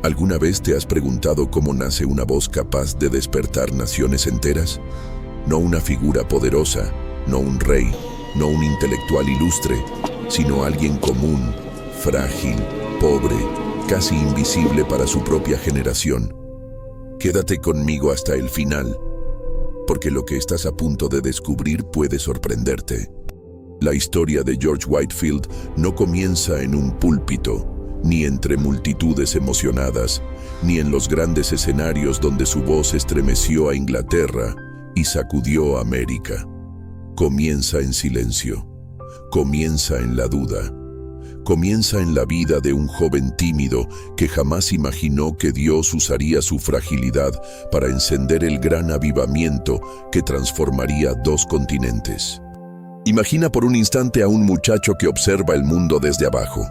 ¿Alguna vez te has preguntado cómo nace una voz capaz de despertar naciones enteras? No una figura poderosa, no un rey, no un intelectual ilustre, sino alguien común, frágil, pobre, casi invisible para su propia generación. Quédate conmigo hasta el final, porque lo que estás a punto de descubrir puede sorprenderte. La historia de George Whitefield no comienza en un púlpito, ni entre multitudes emocionadas, ni en los grandes escenarios donde su voz estremeció a Inglaterra y sacudió a América. Comienza en silencio, comienza en la duda, comienza en la vida de un joven tímido que jamás imaginó que Dios usaría su fragilidad para encender el gran avivamiento que transformaría 2 continentes. Imagina por un instante a un muchacho que observa el mundo desde abajo.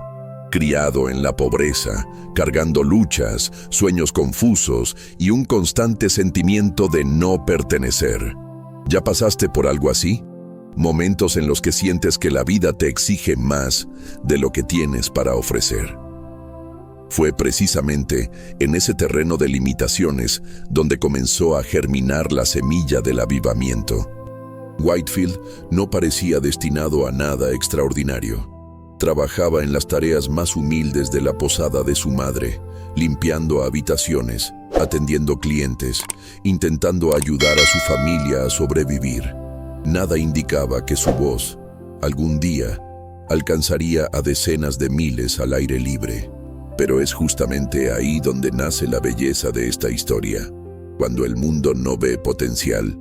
Criado en la pobreza, cargando luchas, sueños confusos y un constante sentimiento de no pertenecer. ¿Ya pasaste por algo así? Momentos en los que sientes que la vida te exige más de lo que tienes para ofrecer. Fue precisamente en ese terreno de limitaciones donde comenzó a germinar la semilla del avivamiento. Whitefield no parecía destinado a nada extraordinario. Trabajaba en las tareas más humildes de la posada de su madre, limpiando habitaciones, atendiendo clientes, intentando ayudar a su familia a sobrevivir. Nada indicaba que su voz, algún día, alcanzaría a decenas de miles al aire libre. Pero es justamente ahí donde nace la belleza de esta historia. Cuando el mundo no ve potencial,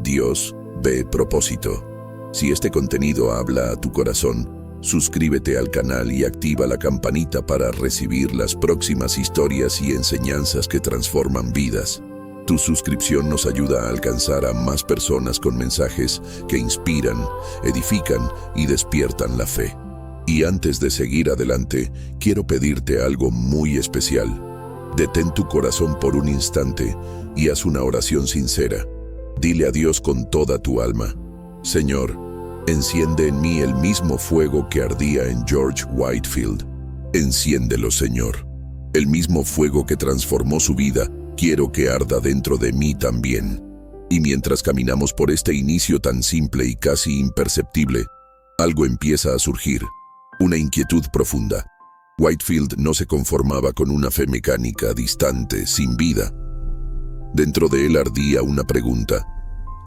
Dios ve propósito. Si este contenido habla a tu corazón, suscríbete al canal y activa la campanita para recibir las próximas historias y enseñanzas que transforman vidas. Tu suscripción nos ayuda a alcanzar a más personas con mensajes que inspiran, edifican y despiertan la fe. Y antes de seguir adelante, quiero pedirte algo muy especial. Detén tu corazón por un instante y haz una oración sincera. Dile a Dios con toda tu alma: Señor, enciende en mí el mismo fuego que ardía en George Whitefield. Enciéndelo, Señor. El mismo fuego que transformó su vida, quiero que arda dentro de mí también. Y mientras caminamos por este inicio tan simple y casi imperceptible, algo empieza a surgir, una inquietud profunda. Whitefield no se conformaba con una fe mecánica, distante, sin vida. Dentro de él ardía una pregunta,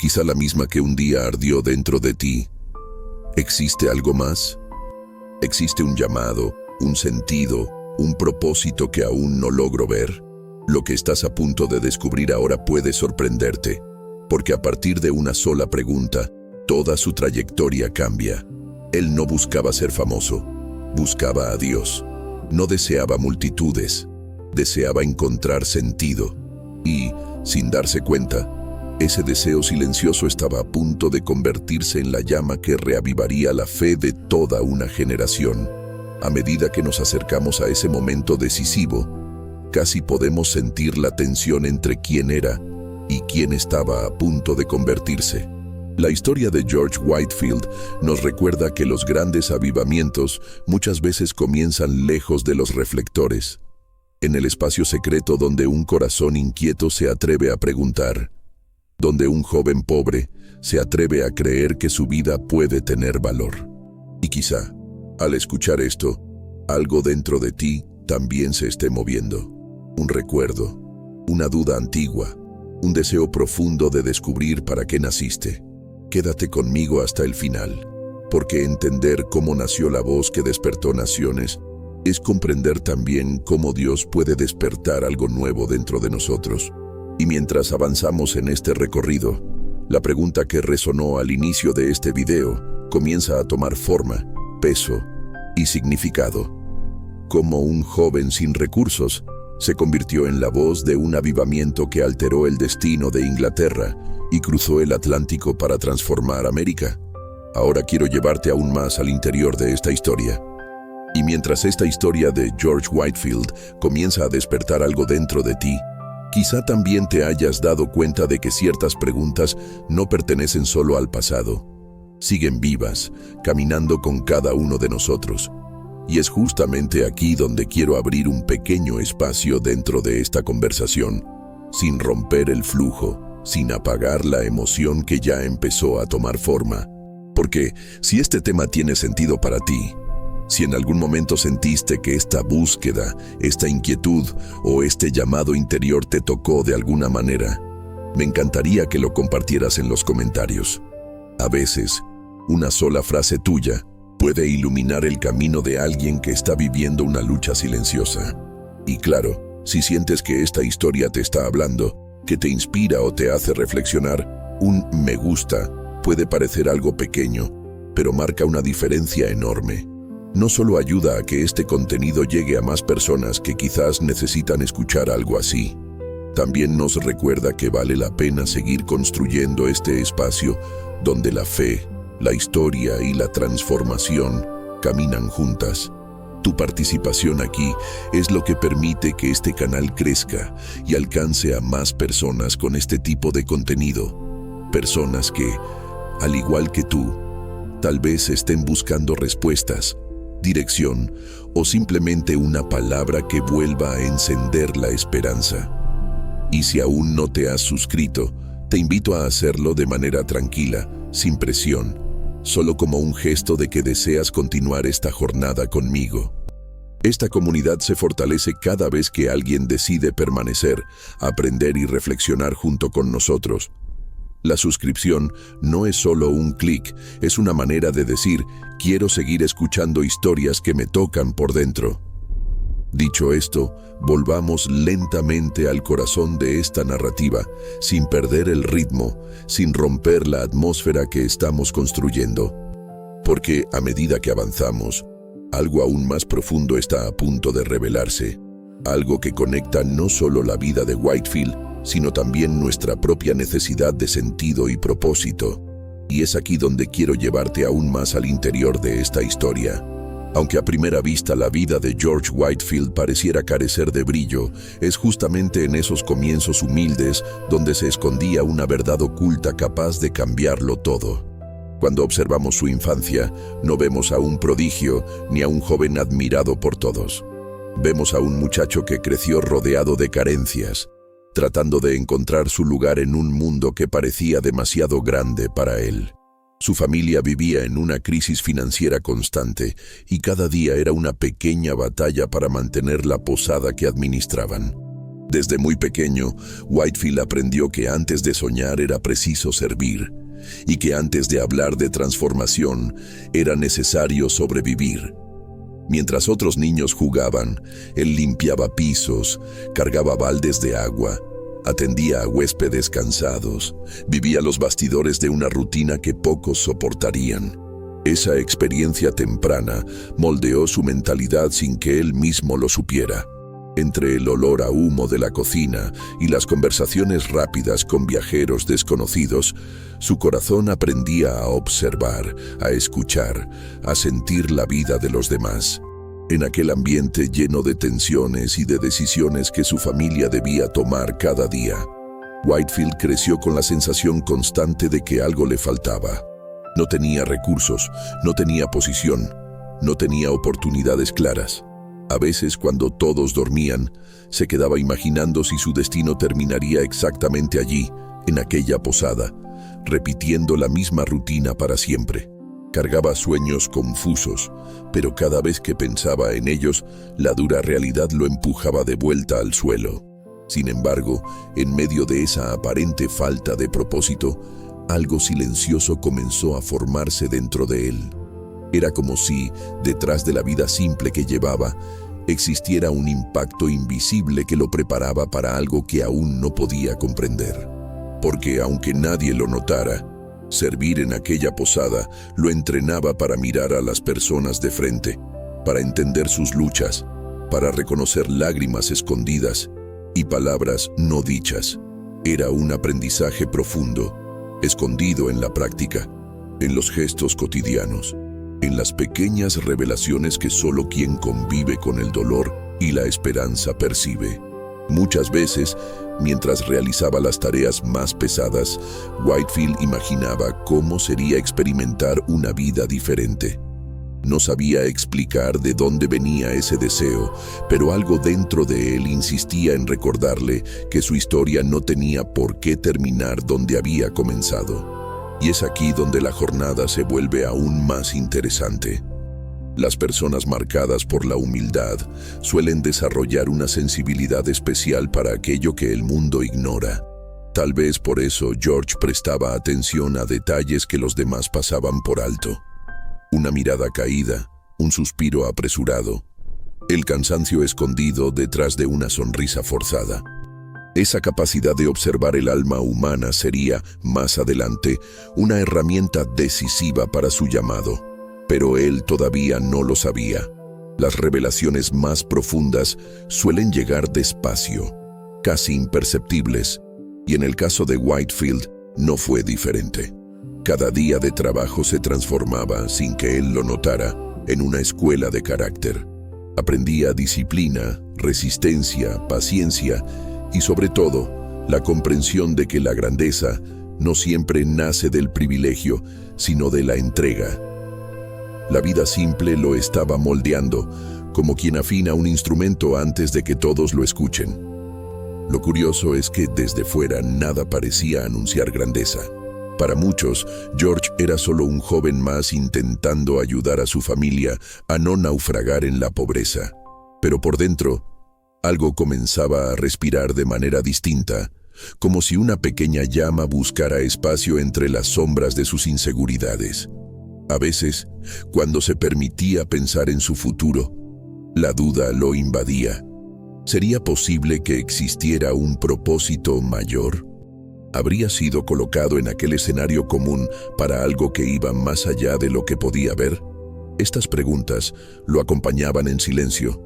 quizá la misma que un día ardió dentro de ti. ¿Existe algo más? ¿Existe un llamado, un sentido, un propósito que aún no logro ver? Lo que estás a punto de descubrir ahora puede sorprenderte, porque a partir de una sola pregunta, toda su trayectoria cambia. Él no buscaba ser famoso, buscaba a Dios. No deseaba multitudes, deseaba encontrar sentido. Y, sin darse cuenta, ese deseo silencioso estaba a punto de convertirse en la llama que reavivaría la fe de toda una generación. A medida que nos acercamos a ese momento decisivo, casi podemos sentir la tensión entre quién era y quién estaba a punto de convertirse. La historia de George Whitefield nos recuerda que los grandes avivamientos muchas veces comienzan lejos de los reflectores, en el espacio secreto donde un corazón inquieto se atreve a preguntar, donde un joven pobre se atreve a creer que su vida puede tener valor. Y quizá, al escuchar esto, algo dentro de ti también se esté moviendo. Un recuerdo, una duda antigua, un deseo profundo de descubrir para qué naciste. Quédate conmigo hasta el final, porque entender cómo nació la voz que despertó naciones es comprender también cómo Dios puede despertar algo nuevo dentro de nosotros. Y mientras avanzamos en este recorrido, la pregunta que resonó al inicio de este video comienza a tomar forma, peso y significado. ¿Cómo un joven sin recursos se convirtió en la voz de un avivamiento que alteró el destino de Inglaterra y cruzó el Atlántico para transformar América? Ahora quiero llevarte aún más al interior de esta historia. Y mientras esta historia de George Whitefield comienza a despertar algo dentro de ti, quizá también te hayas dado cuenta de que ciertas preguntas no pertenecen solo al pasado. Siguen vivas, caminando con cada uno de nosotros. Y es justamente aquí donde quiero abrir un pequeño espacio dentro de esta conversación, sin romper el flujo, sin apagar la emoción que ya empezó a tomar forma. Porque si este tema tiene sentido para ti, si en algún momento sentiste que esta búsqueda, esta inquietud o este llamado interior te tocó de alguna manera, me encantaría que lo compartieras en los comentarios. A veces, una sola frase tuya puede iluminar el camino de alguien que está viviendo una lucha silenciosa. Y claro, si sientes que esta historia te está hablando, que te inspira o te hace reflexionar, un me gusta puede parecer algo pequeño, pero marca una diferencia enorme. No solo ayuda a que este contenido llegue a más personas que quizás necesitan escuchar algo así, también nos recuerda que vale la pena seguir construyendo este espacio donde la fe, la historia y la transformación caminan juntas. Tu participación aquí es lo que permite que este canal crezca y alcance a más personas con este tipo de contenido. Personas que, al igual que tú, tal vez estén buscando respuestas, dirección o simplemente una palabra que vuelva a encender la esperanza. Y si aún no te has suscrito, te invito a hacerlo de manera tranquila, sin presión, solo como un gesto de que deseas continuar esta jornada conmigo. Esta comunidad se fortalece cada vez que alguien decide permanecer, aprender y reflexionar junto con nosotros. La suscripción no es solo un clic, es una manera de decir, quiero seguir escuchando historias que me tocan por dentro. Dicho esto, volvamos lentamente al corazón de esta narrativa, sin perder el ritmo, sin romper la atmósfera que estamos construyendo. Porque a medida que avanzamos, algo aún más profundo está a punto de revelarse, algo que conecta no solo la vida de Whitefield, sino también nuestra propia necesidad de sentido y propósito. Y es aquí donde quiero llevarte aún más al interior de esta historia. Aunque a primera vista la vida de George Whitefield pareciera carecer de brillo, es justamente en esos comienzos humildes donde se escondía una verdad oculta capaz de cambiarlo todo. Cuando observamos su infancia, no vemos a un prodigio ni a un joven admirado por todos. Vemos a un muchacho que creció rodeado de carencias, tratando de encontrar su lugar en un mundo que parecía demasiado grande para él. Su familia vivía en una crisis financiera constante y cada día era una pequeña batalla para mantener la posada que administraban. Desde muy pequeño, Whitefield aprendió que antes de soñar era preciso servir y que antes de hablar de transformación era necesario sobrevivir. Mientras otros niños jugaban, él limpiaba pisos, cargaba baldes de agua, atendía a huéspedes cansados, vivía los bastidores de una rutina que pocos soportarían. Esa experiencia temprana moldeó su mentalidad sin que él mismo lo supiera. Entre el olor a humo de la cocina y las conversaciones rápidas con viajeros desconocidos, su corazón aprendía a observar, a escuchar, a sentir la vida de los demás. En aquel ambiente lleno de tensiones y de decisiones que su familia debía tomar cada día, Whitefield creció con la sensación constante de que algo le faltaba. No tenía recursos, no tenía posición, no tenía oportunidades claras. A veces, cuando todos dormían, se quedaba imaginando si su destino terminaría exactamente allí, en aquella posada, repitiendo la misma rutina para siempre. Cargaba sueños confusos, pero cada vez que pensaba en ellos, la dura realidad lo empujaba de vuelta al suelo. Sin embargo, en medio de esa aparente falta de propósito, algo silencioso comenzó a formarse dentro de él. Era como si, detrás de la vida simple que llevaba, existiera un impacto invisible que lo preparaba para algo que aún no podía comprender. Porque aunque nadie lo notara, servir en aquella posada lo entrenaba para mirar a las personas de frente, para entender sus luchas, para reconocer lágrimas escondidas y palabras no dichas. Era un aprendizaje profundo, escondido en la práctica, en los gestos cotidianos, en las pequeñas revelaciones que solo quien convive con el dolor y la esperanza percibe. Muchas veces, mientras realizaba las tareas más pesadas, Whitefield imaginaba cómo sería experimentar una vida diferente. No sabía explicar de dónde venía ese deseo, pero algo dentro de él insistía en recordarle que su historia no tenía por qué terminar donde había comenzado. Y es aquí donde la jornada se vuelve aún más interesante. Las personas marcadas por la humildad suelen desarrollar una sensibilidad especial para aquello que el mundo ignora. Tal vez por eso George prestaba atención a detalles que los demás pasaban por alto. Una mirada caída, un suspiro apresurado, el cansancio escondido detrás de una sonrisa forzada. Esa capacidad de observar el alma humana sería, más adelante, una herramienta decisiva para su llamado. Pero él todavía no lo sabía. Las revelaciones más profundas suelen llegar despacio, casi imperceptibles, y en el caso de Whitefield no fue diferente. Cada día de trabajo se transformaba, sin que él lo notara, en una escuela de carácter. Aprendía disciplina, resistencia, paciencia y, sobre todo, la comprensión de que la grandeza no siempre nace del privilegio, sino de la entrega. La vida simple lo estaba moldeando, como quien afina un instrumento antes de que todos lo escuchen. Lo curioso es que desde fuera nada parecía anunciar grandeza. Para muchos, George era solo un joven más intentando ayudar a su familia a no naufragar en la pobreza. Pero por dentro, algo comenzaba a respirar de manera distinta, como si una pequeña llama buscara espacio entre las sombras de sus inseguridades. A veces, cuando se permitía pensar en su futuro, la duda lo invadía. ¿Sería posible que existiera un propósito mayor? ¿Habría sido colocado en aquel escenario común para algo que iba más allá de lo que podía ver? Estas preguntas lo acompañaban en silencio,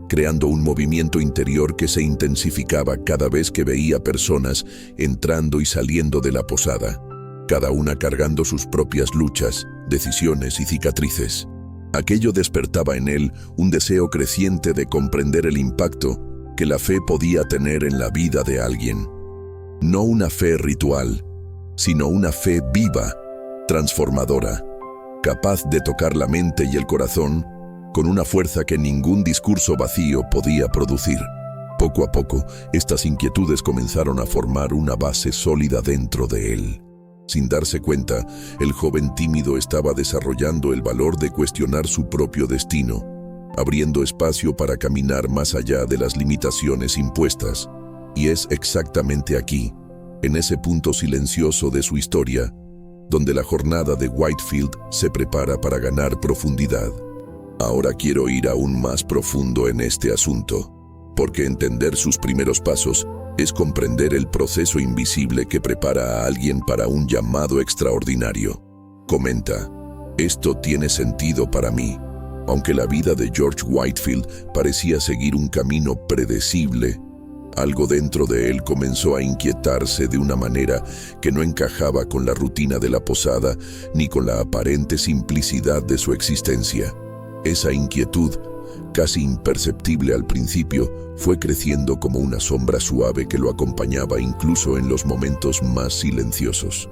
creando un movimiento interior que se intensificaba cada vez que veía personas entrando y saliendo de la posada, cada una cargando sus propias luchas, decisiones y cicatrices. Aquello despertaba en él un deseo creciente de comprender el impacto que la fe podía tener en la vida de alguien. No una fe ritual, sino una fe viva, transformadora, capaz de tocar la mente y el corazón con una fuerza que ningún discurso vacío podía producir. Poco a poco, estas inquietudes comenzaron a formar una base sólida dentro de él. Sin darse cuenta, el joven tímido estaba desarrollando el valor de cuestionar su propio destino, abriendo espacio para caminar más allá de las limitaciones impuestas. Y es exactamente aquí, en ese punto silencioso de su historia, donde la jornada de Whitefield se prepara para ganar profundidad. Ahora quiero ir aún más profundo en este asunto, porque entender sus primeros pasos es comprender el proceso invisible que prepara a alguien para un llamado extraordinario. Comenta, esto tiene sentido para mí. Aunque la vida de George Whitefield parecía seguir un camino predecible, algo dentro de él comenzó a inquietarse de una manera que no encajaba con la rutina de la posada ni con la aparente simplicidad de su existencia. Esa inquietud, casi imperceptible al principio, fue creciendo como una sombra suave que lo acompañaba incluso en los momentos más silenciosos.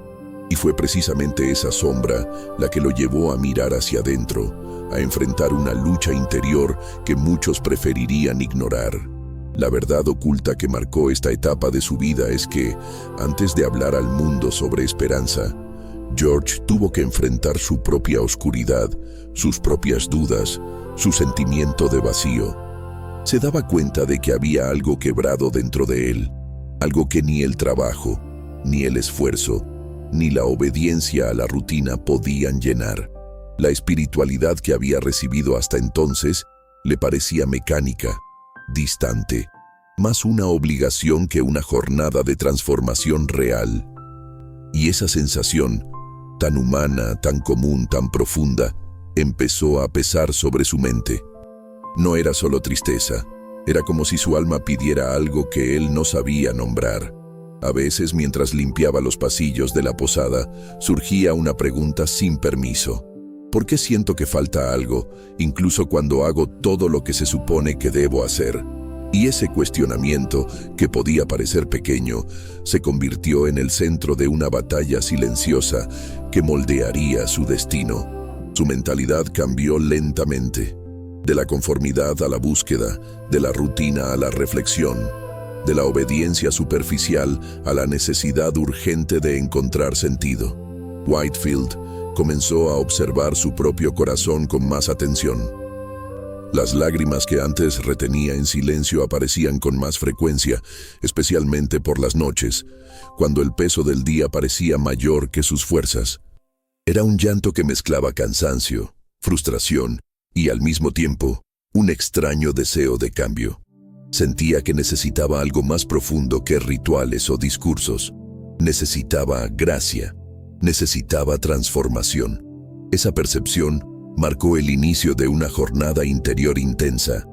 Y fue precisamente esa sombra la que lo llevó a mirar hacia adentro, a enfrentar una lucha interior que muchos preferirían ignorar. La verdad oculta que marcó esta etapa de su vida es que, antes de hablar al mundo sobre esperanza, George tuvo que enfrentar su propia oscuridad, sus propias dudas, su sentimiento de vacío. Se daba cuenta de que había algo quebrado dentro de él, algo que ni el trabajo, ni el esfuerzo, ni la obediencia a la rutina podían llenar. La espiritualidad que había recibido hasta entonces le parecía mecánica, distante, más una obligación que una jornada de transformación real. Y esa sensación, tan humana, tan común, tan profunda, empezó a pesar sobre su mente. No era solo tristeza, era como si su alma pidiera algo que él no sabía nombrar. A veces, mientras limpiaba los pasillos de la posada, surgía una pregunta sin permiso. ¿Por qué siento que falta algo, incluso cuando hago todo lo que se supone que debo hacer? Y ese cuestionamiento, que podía parecer pequeño, se convirtió en el centro de una batalla silenciosa que moldearía su destino. Su mentalidad cambió lentamente, de la conformidad a la búsqueda, de la rutina a la reflexión, de la obediencia superficial a la necesidad urgente de encontrar sentido. Whitefield comenzó a observar su propio corazón con más atención. Las lágrimas que antes retenía en silencio aparecían con más frecuencia, especialmente por las noches, cuando el peso del día parecía mayor que sus fuerzas. Era un llanto que mezclaba cansancio, frustración y, al mismo tiempo, un extraño deseo de cambio. Sentía que necesitaba algo más profundo que rituales o discursos. Necesitaba gracia. Necesitaba transformación. Esa percepción marcó el inicio de una jornada interior intensa,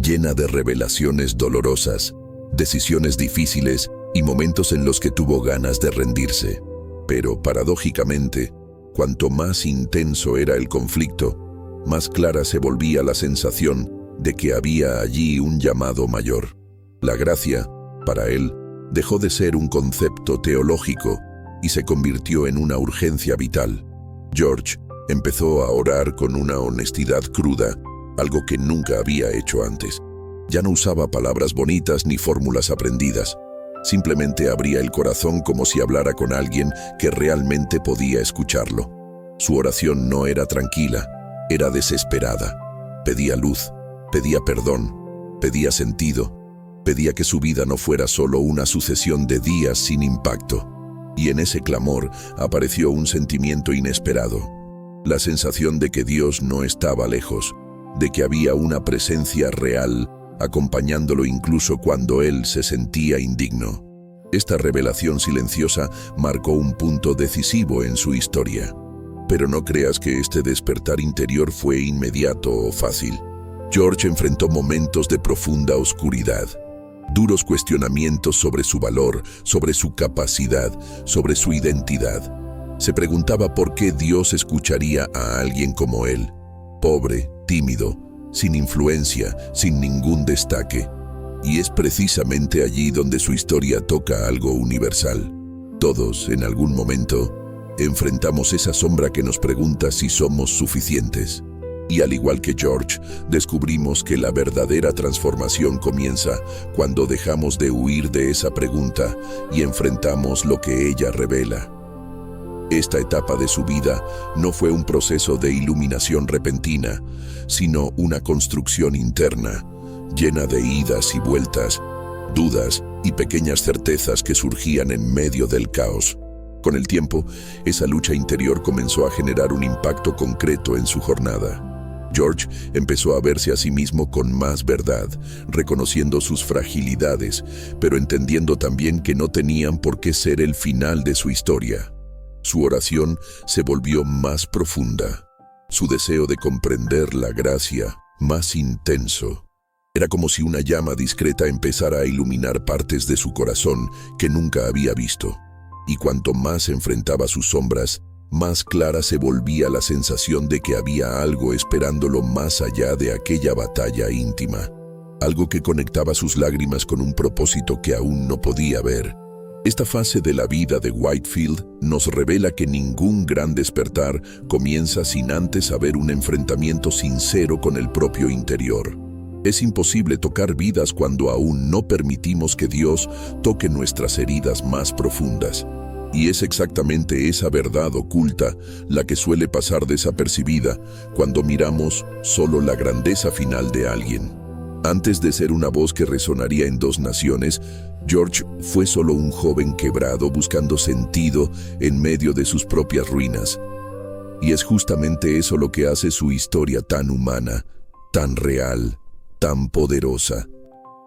llena de revelaciones dolorosas, decisiones difíciles y momentos en los que tuvo ganas de rendirse. Pero, paradójicamente, cuanto más intenso era el conflicto, más clara se volvía la sensación de que había allí un llamado mayor. La gracia, para él, dejó de ser un concepto teológico y se convirtió en una urgencia vital. George empezó a orar con una honestidad cruda, algo que nunca había hecho antes. Ya no usaba palabras bonitas ni fórmulas aprendidas. Simplemente abría el corazón como si hablara con alguien que realmente podía escucharlo. Su oración no era tranquila, era desesperada. Pedía luz, pedía perdón, pedía sentido, pedía que su vida no fuera solo una sucesión de días sin impacto. Y en ese clamor apareció un sentimiento inesperado. La sensación de que Dios no estaba lejos, de que había una presencia real acompañándolo incluso cuando él se sentía indigno. Esta revelación silenciosa marcó un punto decisivo en su historia. Pero no creas que este despertar interior fue inmediato o fácil. George enfrentó momentos de profunda oscuridad, duros cuestionamientos sobre su valor, sobre su capacidad, sobre su identidad. Se preguntaba por qué Dios escucharía a alguien como él, pobre, tímido, sin influencia, sin ningún destaque. Y es precisamente allí donde su historia toca algo universal. Todos, en algún momento, enfrentamos esa sombra que nos pregunta si somos suficientes. Y al igual que George, descubrimos que la verdadera transformación comienza cuando dejamos de huir de esa pregunta y enfrentamos lo que ella revela. Esta etapa de su vida no fue un proceso de iluminación repentina, sino una construcción interna, llena de idas y vueltas, dudas y pequeñas certezas que surgían en medio del caos. Con el tiempo, esa lucha interior comenzó a generar un impacto concreto en su jornada. George empezó a verse a sí mismo con más verdad, reconociendo sus fragilidades, pero entendiendo también que no tenían por qué ser el final de su historia. Su oración se volvió más profunda, su deseo de comprender la gracia más intenso. Era como si una llama discreta empezara a iluminar partes de su corazón que nunca había visto. Y cuanto más enfrentaba sus sombras, más clara se volvía la sensación de que había algo esperándolo más allá de aquella batalla íntima. Algo que conectaba sus lágrimas con un propósito que aún no podía ver. Esta fase de la vida de Whitefield nos revela que ningún gran despertar comienza sin antes haber un enfrentamiento sincero con el propio interior. Es imposible tocar vidas cuando aún no permitimos que Dios toque nuestras heridas más profundas. Y es exactamente esa verdad oculta la que suele pasar desapercibida cuando miramos solo la grandeza final de alguien. Antes de ser una voz que resonaría en 2 naciones, George fue solo un joven quebrado buscando sentido en medio de sus propias ruinas. Y es justamente eso lo que hace su historia tan humana, tan real, tan poderosa.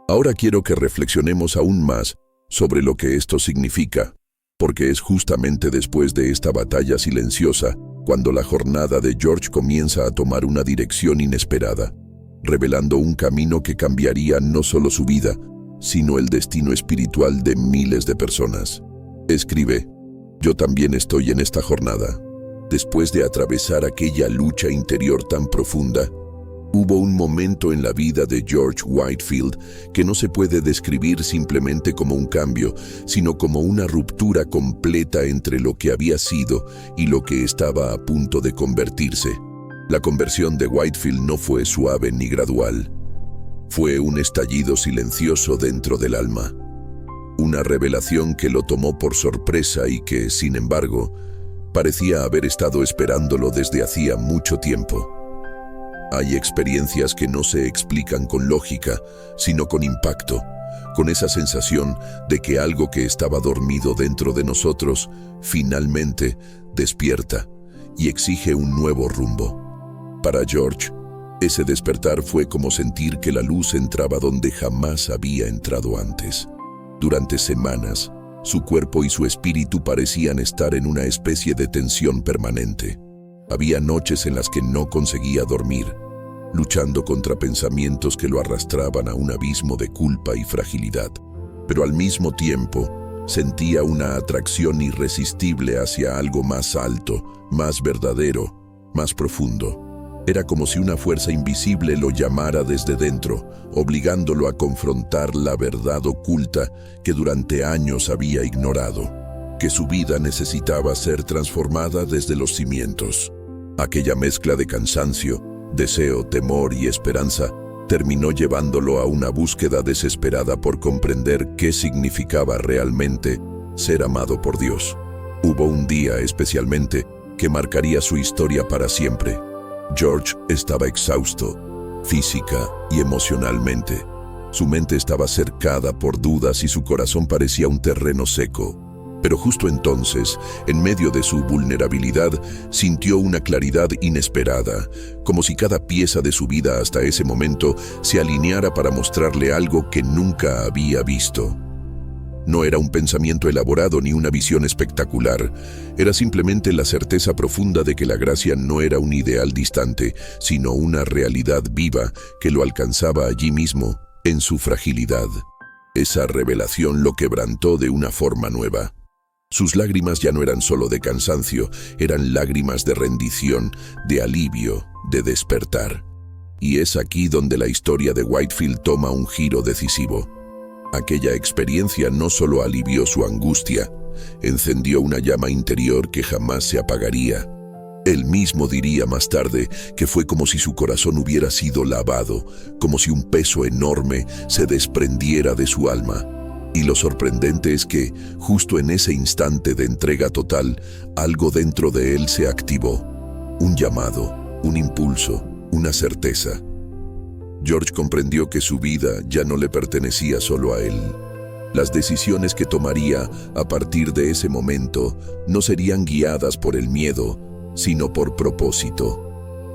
Ahora quiero que reflexionemos aún más sobre lo que esto significa, porque es justamente después de esta batalla silenciosa cuando la jornada de George comienza a tomar una dirección inesperada, revelando un camino que cambiaría no solo su vida, sino el destino espiritual de miles de personas. Escribe: yo también estoy en esta jornada. Después de atravesar aquella lucha interior tan profunda, hubo un momento en la vida de George Whitefield que no se puede describir simplemente como un cambio, sino como una ruptura completa entre lo que había sido y lo que estaba a punto de convertirse. La conversión de Whitefield no fue suave ni gradual. Fue un estallido silencioso dentro del alma. Una revelación que lo tomó por sorpresa y que, sin embargo, parecía haber estado esperándolo desde hacía mucho tiempo. Hay experiencias que no se explican con lógica, sino con impacto, con esa sensación de que algo que estaba dormido dentro de nosotros finalmente despierta y exige un nuevo rumbo. Para George, ese despertar fue como sentir que la luz entraba donde jamás había entrado antes. Durante semanas, su cuerpo y su espíritu parecían estar en una especie de tensión permanente. Había noches en las que no conseguía dormir, luchando contra pensamientos que lo arrastraban a un abismo de culpa y fragilidad. Pero al mismo tiempo, sentía una atracción irresistible hacia algo más alto, más verdadero, más profundo. Era como si una fuerza invisible lo llamara desde dentro, obligándolo a confrontar la verdad oculta que durante años había ignorado, que su vida necesitaba ser transformada desde los cimientos. Aquella mezcla de cansancio, deseo, temor y esperanza terminó llevándolo a una búsqueda desesperada por comprender qué significaba realmente ser amado por Dios. Hubo un día especialmente que marcaría su historia para siempre. George estaba exhausto, física y emocionalmente. Su mente estaba cercada por dudas y su corazón parecía un terreno seco. Pero justo entonces, en medio de su vulnerabilidad, sintió una claridad inesperada, como si cada pieza de su vida hasta ese momento se alineara para mostrarle algo que nunca había visto. No era un pensamiento elaborado ni una visión espectacular, era simplemente la certeza profunda de que la gracia no era un ideal distante, sino una realidad viva que lo alcanzaba allí mismo, en su fragilidad. Esa revelación lo quebrantó de una forma nueva. Sus lágrimas ya no eran solo de cansancio, eran lágrimas de rendición, de alivio, de despertar. Y es aquí donde la historia de Whitefield toma un giro decisivo. Aquella experiencia no solo alivió su angustia, encendió una llama interior que jamás se apagaría. Él mismo diría más tarde que fue como si su corazón hubiera sido lavado, como si un peso enorme se desprendiera de su alma. Y lo sorprendente es que, justo en ese instante de entrega total, algo dentro de él se activó. Un llamado, un impulso, una certeza. George comprendió que su vida ya no le pertenecía solo a él. Las decisiones que tomaría a partir de ese momento no serían guiadas por el miedo, sino por propósito.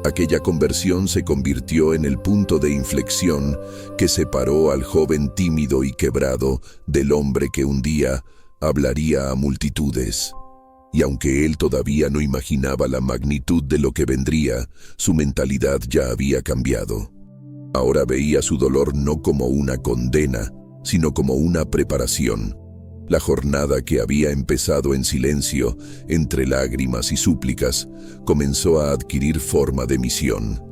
Aquella conversión se convirtió en el punto de inflexión que separó al joven tímido y quebrado del hombre que un día hablaría a multitudes. Y aunque él todavía no imaginaba la magnitud de lo que vendría, su mentalidad ya había cambiado. Ahora veía su dolor no como una condena, sino como una preparación. La jornada que había empezado en silencio, entre lágrimas y súplicas, comenzó a adquirir forma de misión.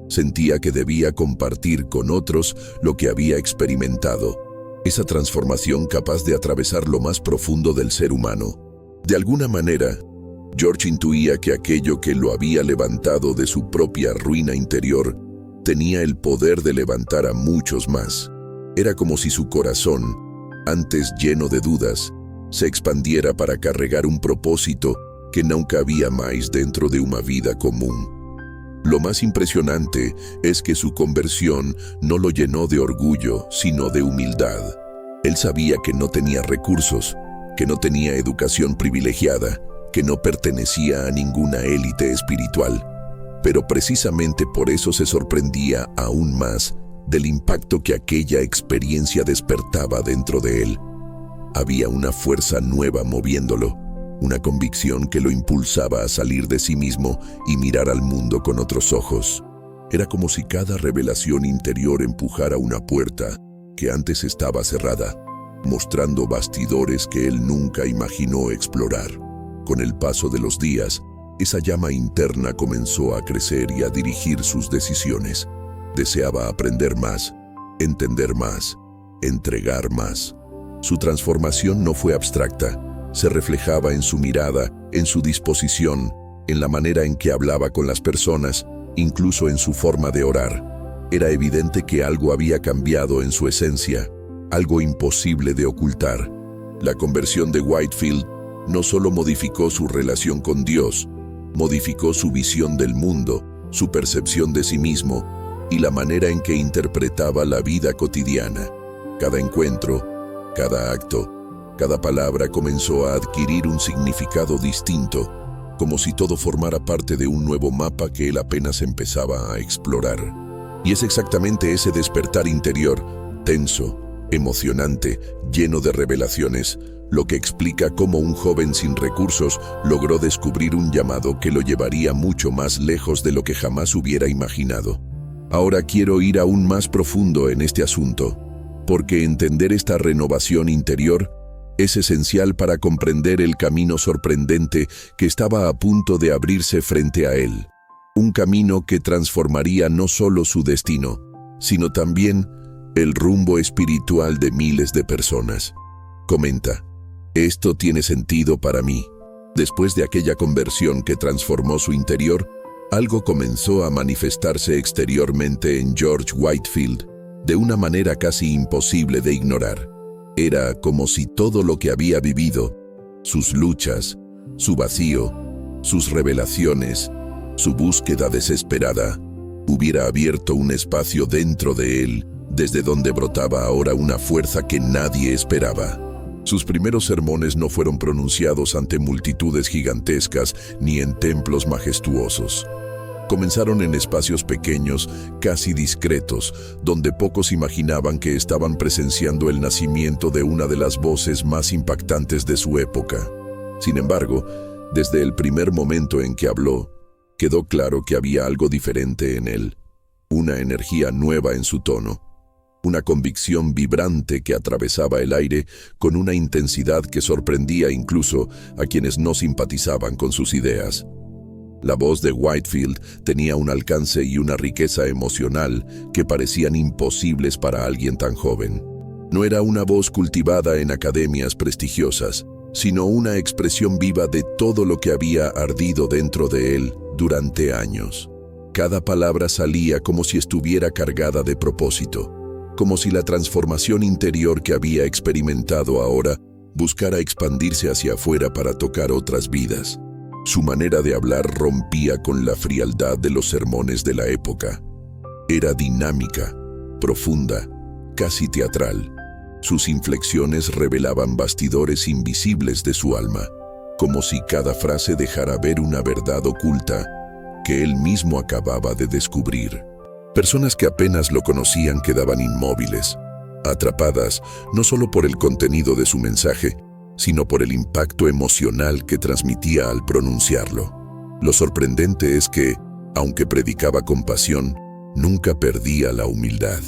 Sentía que debía compartir con otros lo que había experimentado, esa transformación capaz de atravesar lo más profundo del ser humano. De alguna manera, George intuía que aquello que lo había levantado de su propia ruina interior tenía el poder de levantar a muchos más. Era como si su corazón, antes lleno de dudas, se expandiera para cargar un propósito que nunca había más dentro de una vida común. Lo más impresionante es que su conversión no lo llenó de orgullo, sino de humildad. Él sabía que no tenía recursos, que no tenía educación privilegiada, que no pertenecía a ninguna élite espiritual. Pero precisamente por eso se sorprendía aún más del impacto que aquella experiencia despertaba dentro de él. Había una fuerza nueva moviéndolo, una convicción que lo impulsaba a salir de sí mismo y mirar al mundo con otros ojos. Era como si cada revelación interior empujara una puerta que antes estaba cerrada, mostrando bastidores que él nunca imaginó explorar. Con el paso de los días, esa llama interna comenzó a crecer y a dirigir sus decisiones. Deseaba aprender más, entender más, entregar más. Su transformación no fue abstracta, se reflejaba en su mirada, en su disposición, en la manera en que hablaba con las personas incluso en su forma de orar. Era evidente que algo había cambiado en su esencia, algo imposible de ocultar. La conversión de Whitefield no solo modificó su relación con Dios, modificó su visión del mundo, su percepción de sí mismo y la manera en que interpretaba la vida cotidiana. Cada encuentro, cada acto, cada palabra comenzó a adquirir un significado distinto, como si todo formara parte de un nuevo mapa que él apenas empezaba a explorar. Y es exactamente ese despertar interior, tenso, emocionante, lleno de revelaciones, lo que explica cómo un joven sin recursos logró descubrir un llamado que lo llevaría mucho más lejos de lo que jamás hubiera imaginado. Ahora quiero ir aún más profundo en este asunto, porque entender esta renovación interior es esencial para comprender el camino sorprendente que estaba a punto de abrirse frente a él. Un camino que transformaría no solo su destino, sino también el rumbo espiritual de miles de personas. Comenta: esto tiene sentido para mí. Después de aquella conversión que transformó su interior, algo comenzó a manifestarse exteriormente en George Whitefield, de una manera casi imposible de ignorar. Era como si todo lo que había vivido, sus luchas, su vacío, sus revelaciones, su búsqueda desesperada, hubiera abierto un espacio dentro de él, desde donde brotaba ahora una fuerza que nadie esperaba. Sus primeros sermones no fueron pronunciados ante multitudes gigantescas ni en templos majestuosos. Comenzaron en espacios pequeños, casi discretos, donde pocos imaginaban que estaban presenciando el nacimiento de una de las voces más impactantes de su época. Sin embargo, desde el primer momento en que habló, quedó claro que había algo diferente en él, una energía nueva en su tono, una convicción vibrante que atravesaba el aire con una intensidad que sorprendía incluso a quienes no simpatizaban con sus ideas. La voz de Whitefield tenía un alcance y una riqueza emocional que parecían imposibles para alguien tan joven. No era una voz cultivada en academias prestigiosas, sino una expresión viva de todo lo que había ardido dentro de él durante años. Cada palabra salía como si estuviera cargada de propósito, como si la transformación interior que había experimentado ahora buscara expandirse hacia afuera para tocar otras vidas. Su manera de hablar rompía con la frialdad de los sermones de la época. Era dinámica, profunda, casi teatral. Sus inflexiones revelaban bastidores invisibles de su alma, como si cada frase dejara ver una verdad oculta que él mismo acababa de descubrir. Personas que apenas lo conocían quedaban inmóviles, atrapadas no solo por el contenido de su mensaje, sino por el impacto emocional que transmitía al pronunciarlo. Lo sorprendente es que, aunque predicaba con pasión, nunca perdía la humildad.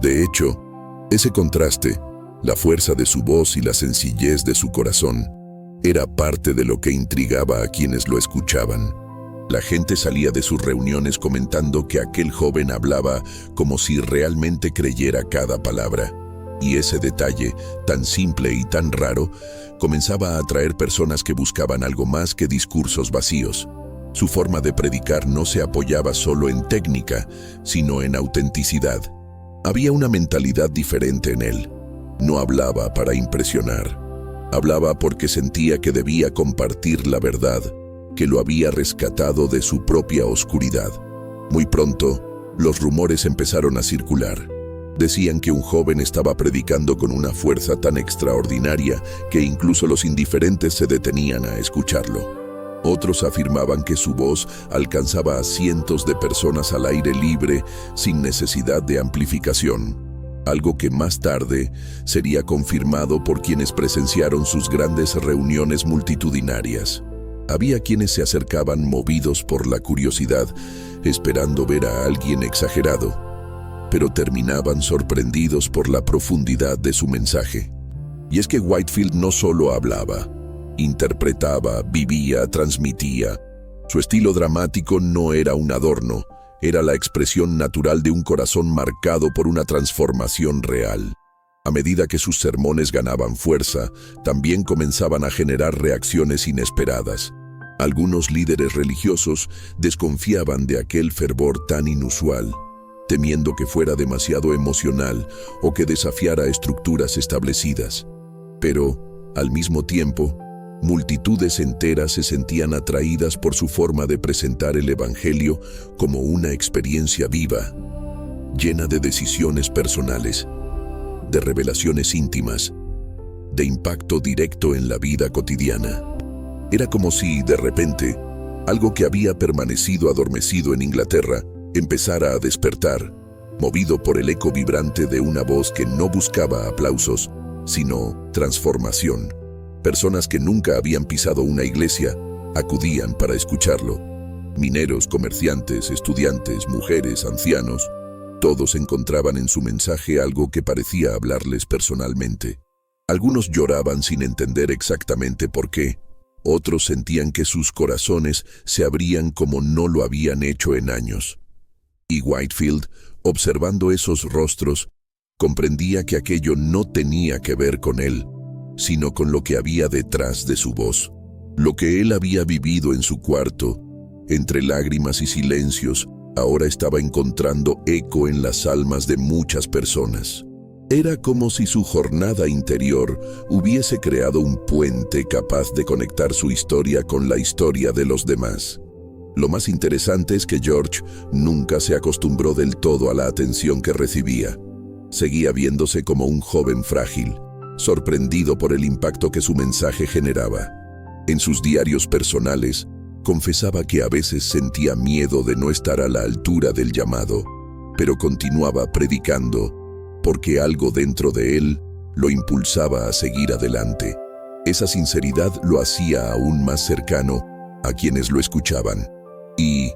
De hecho, ese contraste, la fuerza de su voz y la sencillez de su corazón, era parte de lo que intrigaba a quienes lo escuchaban. La gente salía de sus reuniones comentando que aquel joven hablaba como si realmente creyera cada palabra. Y ese detalle, tan simple y tan raro, comenzaba a atraer personas que buscaban algo más que discursos vacíos. Su forma de predicar no se apoyaba solo en técnica, sino en autenticidad. Había una mentalidad diferente en él. No hablaba para impresionar. Hablaba porque sentía que debía compartir la verdad, que lo había rescatado de su propia oscuridad. Muy pronto, los rumores empezaron a circular. Decían que un joven estaba predicando con una fuerza tan extraordinaria que incluso los indiferentes se detenían a escucharlo. Otros afirmaban que su voz alcanzaba a cientos de personas al aire libre sin necesidad de amplificación, algo que más tarde sería confirmado por quienes presenciaron sus grandes reuniones multitudinarias. Había quienes se acercaban movidos por la curiosidad, esperando ver a alguien exagerado, pero terminaban sorprendidos por la profundidad de su mensaje. Y es que Whitefield no solo hablaba, interpretaba, vivía, transmitía. Su estilo dramático no era un adorno, era la expresión natural de un corazón marcado por una transformación real. A medida que sus sermones ganaban fuerza, también comenzaban a generar reacciones inesperadas. Algunos líderes religiosos desconfiaban de aquel fervor tan inusual, temiendo que fuera demasiado emocional o que desafiara estructuras establecidas. Pero, al mismo tiempo, multitudes enteras se sentían atraídas por su forma de presentar el Evangelio como una experiencia viva, llena de decisiones personales, de revelaciones íntimas, de impacto directo en la vida cotidiana. Era como si, de repente, algo que había permanecido adormecido en Inglaterra empezara a despertar, movido por el eco vibrante de una voz que no buscaba aplausos, sino transformación. Personas que nunca habían pisado una iglesia acudían para escucharlo. Mineros, comerciantes, estudiantes, mujeres, ancianos, todos encontraban en su mensaje algo que parecía hablarles personalmente. Algunos lloraban sin entender exactamente por qué. Otros sentían que sus corazones se abrían como no lo habían hecho en años. Y Whitefield, observando esos rostros, comprendía que aquello no tenía que ver con él, sino con lo que había detrás de su voz. Lo que él había vivido en su cuarto, entre lágrimas y silencios, ahora estaba encontrando eco en las almas de muchas personas. Era como si su jornada interior hubiese creado un puente capaz de conectar su historia con la historia de los demás. Lo más interesante es que George nunca se acostumbró del todo a la atención que recibía. Seguía viéndose como un joven frágil, sorprendido por el impacto que su mensaje generaba. En sus diarios personales, confesaba que a veces sentía miedo de no estar a la altura del llamado, pero continuaba predicando, porque algo dentro de él lo impulsaba a seguir adelante. Esa sinceridad lo hacía aún más cercano a quienes lo escuchaban, y,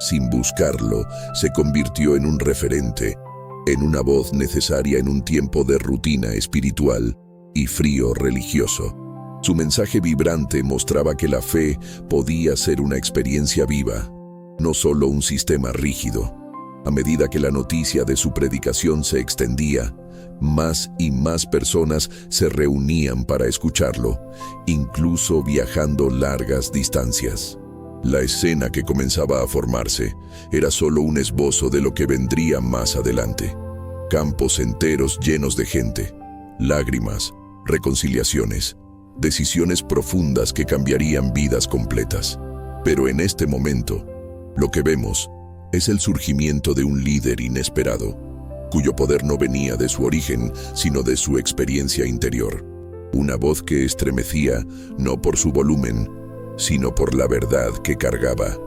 sin buscarlo, se convirtió en un referente, en una voz necesaria en un tiempo de rutina espiritual y frío religioso. Su mensaje vibrante mostraba que la fe podía ser una experiencia viva, no solo un sistema rígido. A medida que la noticia de su predicación se extendía, más y más personas se reunían para escucharlo, incluso viajando largas distancias. La escena que comenzaba a formarse era solo un esbozo de lo que vendría más adelante. Campos enteros llenos de gente, lágrimas, reconciliaciones, decisiones profundas que cambiarían vidas completas. Pero en este momento, lo que vemos es el surgimiento de un líder inesperado, cuyo poder no venía de su origen, sino de su experiencia interior. Una voz que estremecía no por su volumen, sino por la verdad que cargaba.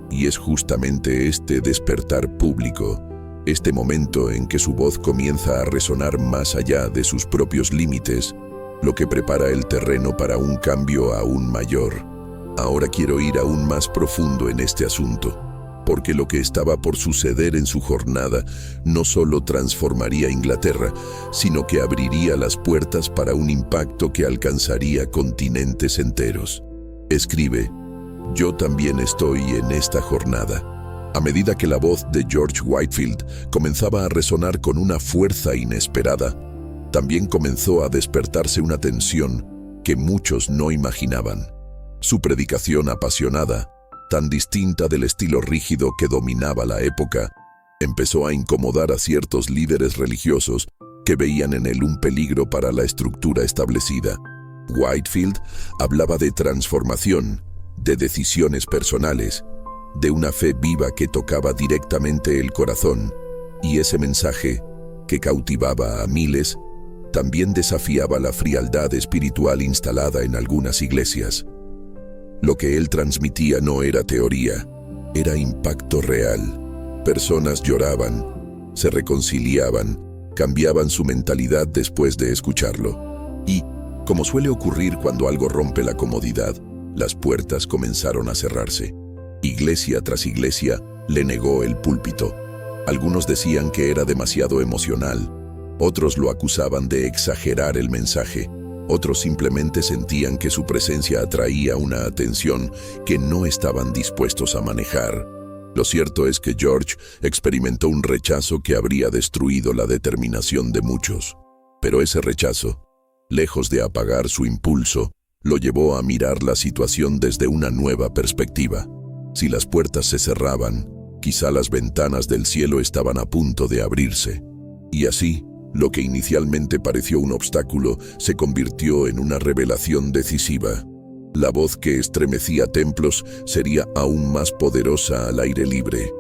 Y es justamente este despertar público, este momento en que su voz comienza a resonar más allá de sus propios límites, lo que prepara el terreno para un cambio aún mayor. Ahora quiero ir aún más profundo en este asunto, porque lo que estaba por suceder en su jornada no solo transformaría Inglaterra, sino que abriría las puertas para un impacto que alcanzaría continentes enteros. Escribe: yo también estoy en esta jornada. A medida que la voz de George Whitefield comenzaba a resonar con una fuerza inesperada, también comenzó a despertarse una tensión que muchos no imaginaban. Su predicación apasionada, tan distinta del estilo rígido que dominaba la época, empezó a incomodar a ciertos líderes religiosos que veían en él un peligro para la estructura establecida. Whitefield hablaba de transformación, de decisiones personales, de una fe viva que tocaba directamente el corazón, y ese mensaje, que cautivaba a miles, también desafiaba la frialdad espiritual instalada en algunas iglesias. Lo que él transmitía no era teoría, era impacto real. Personas lloraban, se reconciliaban, cambiaban su mentalidad después de escucharlo. Y, como suele ocurrir cuando algo rompe la comodidad, las puertas comenzaron a cerrarse. Iglesia tras iglesia le negó el púlpito. Algunos decían que era demasiado emocional, otros lo acusaban de exagerar el mensaje. Otros simplemente sentían que su presencia atraía una atención que no estaban dispuestos a manejar. Lo cierto es que George experimentó un rechazo que habría destruido la determinación de muchos. Pero ese rechazo, lejos de apagar su impulso, Lo llevó a mirar la situación desde una nueva perspectiva. Si las puertas se cerraban, quizá las ventanas del cielo estaban a punto de abrirse. Y así, lo que inicialmente pareció un obstáculo se convirtió en una revelación decisiva. La voz que estremecía templos sería aún más poderosa al aire libre.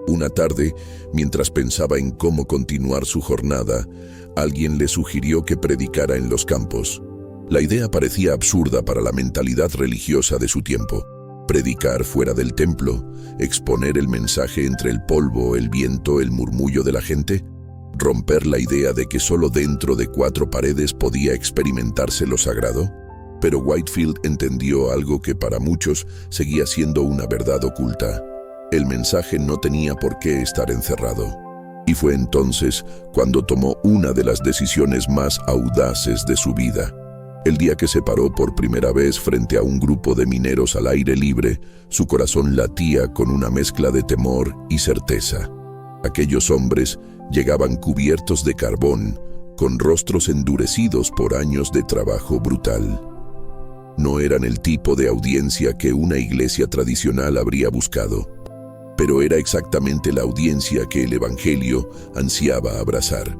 Una tarde, mientras pensaba en cómo continuar su jornada, alguien le sugirió que predicara en los campos. La idea parecía absurda para la mentalidad religiosa de su tiempo. Predicar fuera del templo, exponer el mensaje entre el polvo, el viento, el murmullo de la gente, romper la idea de que solo dentro de 4 paredes podía experimentarse lo sagrado. Pero Whitefield entendió algo que para muchos seguía siendo una verdad oculta. El mensaje no tenía por qué estar encerrado. Y fue entonces cuando tomó una de las decisiones más audaces de su vida. El día que se paró por primera vez frente a un grupo de mineros al aire libre, su corazón latía con una mezcla de temor y certeza. Aquellos hombres llegaban cubiertos de carbón, con rostros endurecidos por años de trabajo brutal. No eran el tipo de audiencia que una iglesia tradicional habría buscado, pero era exactamente la audiencia que el Evangelio ansiaba abrazar.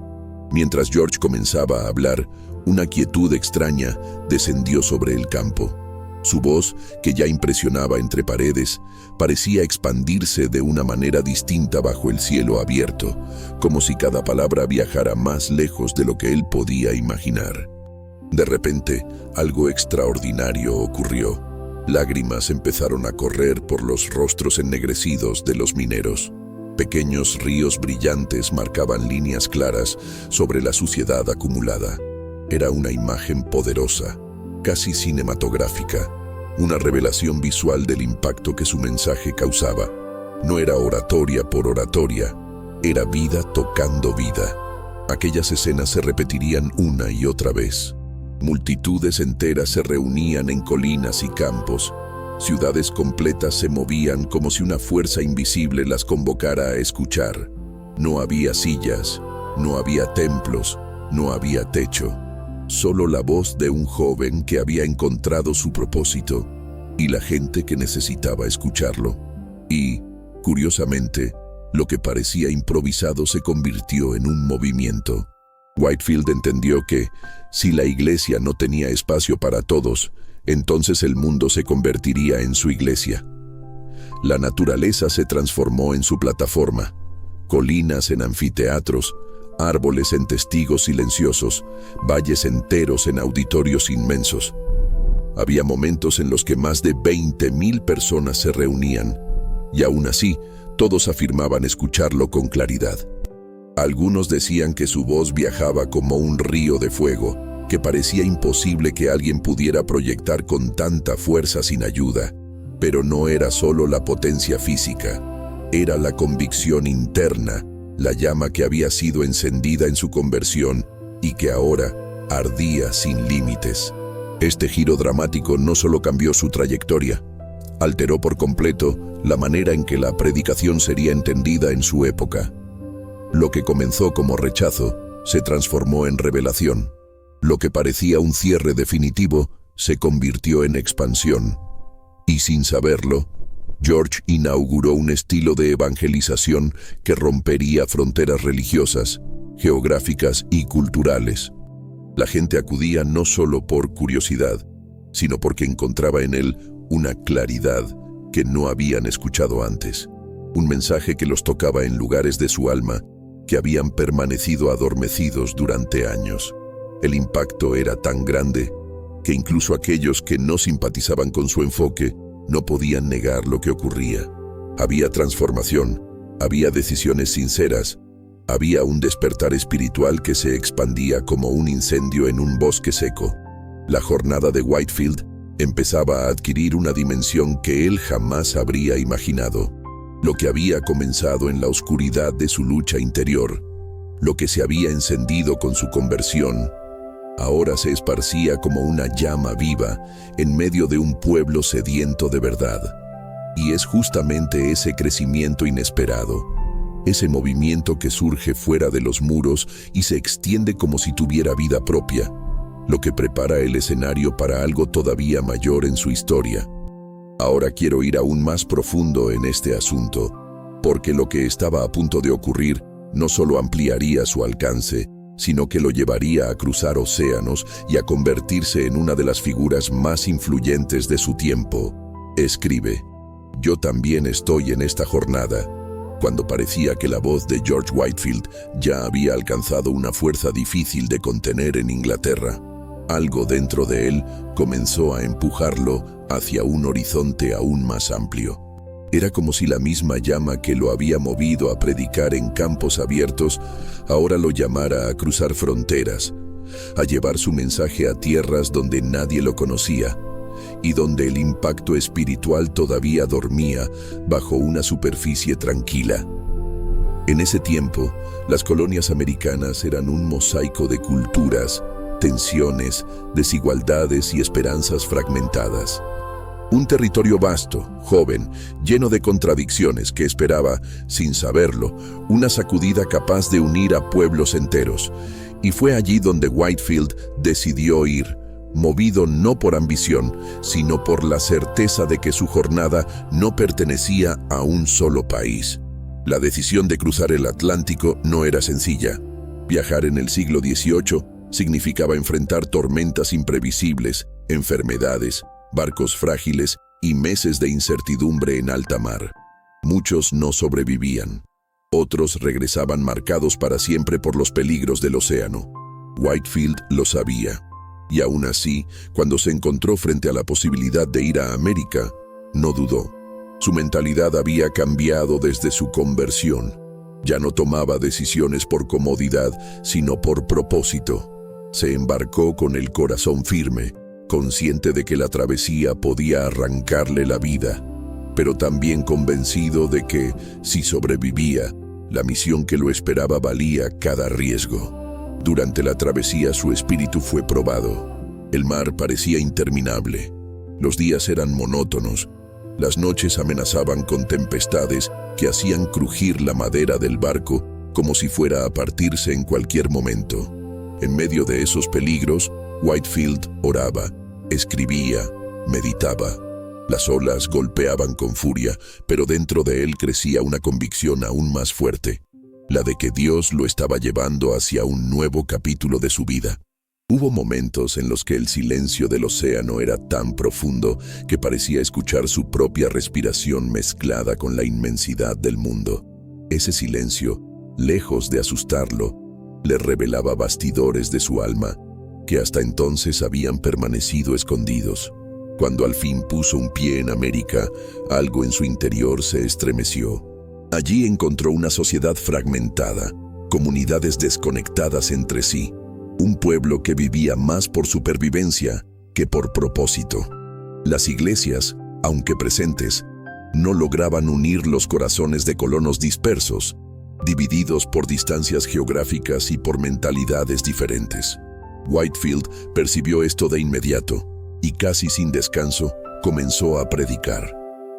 Mientras George comenzaba a hablar, una quietud extraña descendió sobre el campo. Su voz, que ya impresionaba entre paredes, parecía expandirse de una manera distinta bajo el cielo abierto, como si cada palabra viajara más lejos de lo que él podía imaginar. De repente, algo extraordinario ocurrió. Lágrimas empezaron a correr por los rostros ennegrecidos de los mineros. Pequeños ríos brillantes marcaban líneas claras sobre la suciedad acumulada. Era una imagen poderosa, casi cinematográfica, una revelación visual del impacto que su mensaje causaba. No era oratoria por oratoria, era vida tocando vida. Aquellas escenas se repetirían una y otra vez. Multitudes enteras se reunían en colinas y campos. Ciudades completas se movían como si una fuerza invisible las convocara a escuchar. No había sillas, no había templos, no había techo. Solo la voz de un joven que había encontrado su propósito y la gente que necesitaba escucharlo. Y, curiosamente, lo que parecía improvisado se convirtió en un movimiento. Whitefield entendió que, si la iglesia no tenía espacio para todos, entonces el mundo se convertiría en su iglesia. La naturaleza se transformó en su plataforma. Colinas en anfiteatros, árboles en testigos silenciosos, valles enteros en auditorios inmensos. Había momentos en los que más de 20,000 personas se reunían, y aún así, todos afirmaban escucharlo con claridad. Algunos decían que su voz viajaba como un río de fuego, que parecía imposible que alguien pudiera proyectar con tanta fuerza sin ayuda. Pero no era solo la potencia física, era la convicción interna, la llama que había sido encendida en su conversión y que ahora ardía sin límites. Este giro dramático no solo cambió su trayectoria, alteró por completo la manera en que la predicación sería entendida en su época. Lo que comenzó como rechazo se transformó en revelación. Lo que parecía un cierre definitivo se convirtió en expansión. Y sin saberlo, George inauguró un estilo de evangelización que rompería fronteras religiosas, geográficas y culturales. La gente acudía no solo por curiosidad, sino porque encontraba en él una claridad que no habían escuchado antes. Un mensaje que los tocaba en lugares de su alma que habían permanecido adormecidos durante años. El impacto era tan grande que incluso aquellos que no simpatizaban con su enfoque no podían negar lo que ocurría. Había transformación, había decisiones sinceras, había un despertar espiritual que se expandía como un incendio en un bosque seco. La jornada de Whitefield empezaba a adquirir una dimensión que él jamás habría imaginado. Lo que había comenzado en la oscuridad de su lucha interior, lo que se había encendido con su conversión, ahora se esparcía como una llama viva en medio de un pueblo sediento de verdad. Y es justamente ese crecimiento inesperado, ese movimiento que surge fuera de los muros y se extiende como si tuviera vida propia, lo que prepara el escenario para algo todavía mayor en su historia. Ahora quiero ir aún más profundo en este asunto, porque lo que estaba a punto de ocurrir no solo ampliaría su alcance, sino que lo llevaría a cruzar océanos y a convertirse en una de las figuras más influyentes de su tiempo. Escribe: yo también estoy en esta jornada, cuando parecía que la voz de George Whitefield ya había alcanzado una fuerza difícil de contener en Inglaterra. Algo dentro de él comenzó a empujarlo hacia un horizonte aún más amplio. Era como si la misma llama que lo había movido a predicar en campos abiertos ahora lo llamara a cruzar fronteras, a llevar su mensaje a tierras donde nadie lo conocía y donde el impacto espiritual todavía dormía bajo una superficie tranquila. En ese tiempo, las colonias americanas eran un mosaico de culturas, tensiones, desigualdades y esperanzas fragmentadas. Un territorio vasto, joven, lleno de contradicciones que esperaba, sin saberlo, una sacudida capaz de unir a pueblos enteros. Y fue allí donde Whitefield decidió ir, movido no por ambición, sino por la certeza de que su jornada no pertenecía a un solo país. La decisión de cruzar el Atlántico no era sencilla. Viajar en el siglo XVIII significaba enfrentar tormentas imprevisibles, enfermedades, barcos frágiles y meses de incertidumbre en alta mar. Muchos no sobrevivían. Otros regresaban marcados para siempre por los peligros del océano. Whitefield lo sabía. Y aún así, cuando se encontró frente a la posibilidad de ir a América, no dudó. Su mentalidad había cambiado desde su conversión. Ya no tomaba decisiones por comodidad, sino por propósito. Se embarcó con el corazón firme, consciente de que la travesía podía arrancarle la vida, pero también convencido de que, si sobrevivía, la misión que lo esperaba valía cada riesgo. Durante la travesía su espíritu fue probado. El mar parecía interminable. Los días eran monótonos. Las noches amenazaban con tempestades que hacían crujir la madera del barco como si fuera a partirse en cualquier momento. En medio de esos peligros, Whitefield oraba, escribía, meditaba. Las olas golpeaban con furia, pero dentro de él crecía una convicción aún más fuerte, la de que Dios lo estaba llevando hacia un nuevo capítulo de su vida. Hubo momentos en los que el silencio del océano era tan profundo que parecía escuchar su propia respiración mezclada con la inmensidad del mundo. Ese silencio, lejos de asustarlo, le revelaba bastidores de su alma que hasta entonces habían permanecido escondidos. Cuando al fin puso un pie en América, algo en su interior se estremeció. Allí encontró una sociedad fragmentada, comunidades desconectadas entre sí, un pueblo que vivía más por supervivencia que por propósito. Las iglesias, aunque presentes, no lograban unir los corazones de colonos dispersos, divididos por distancias geográficas y por mentalidades diferentes. Whitefield percibió esto de inmediato y casi sin descanso comenzó a predicar.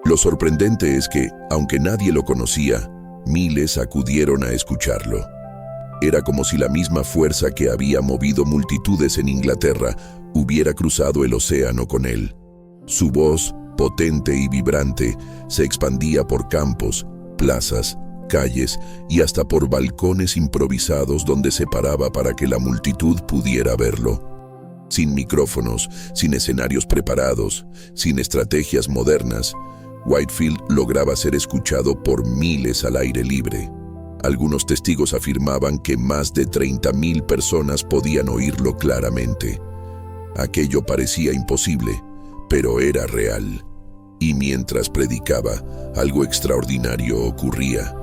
Lo sorprendente es que, aunque nadie lo conocía, miles acudieron a escucharlo. Era como si la misma fuerza que había movido multitudes en Inglaterra hubiera cruzado el océano con él. Su voz, potente y vibrante, se expandía por campos, plazas, calles y hasta por balcones improvisados donde se paraba para que la multitud pudiera verlo. Sin micrófonos, sin escenarios preparados, sin estrategias modernas, Whitefield lograba ser escuchado por miles al aire libre. Algunos testigos afirmaban que más de 30,000 personas podían oírlo claramente. Aquello parecía imposible, pero era real. Y mientras predicaba, algo extraordinario ocurría.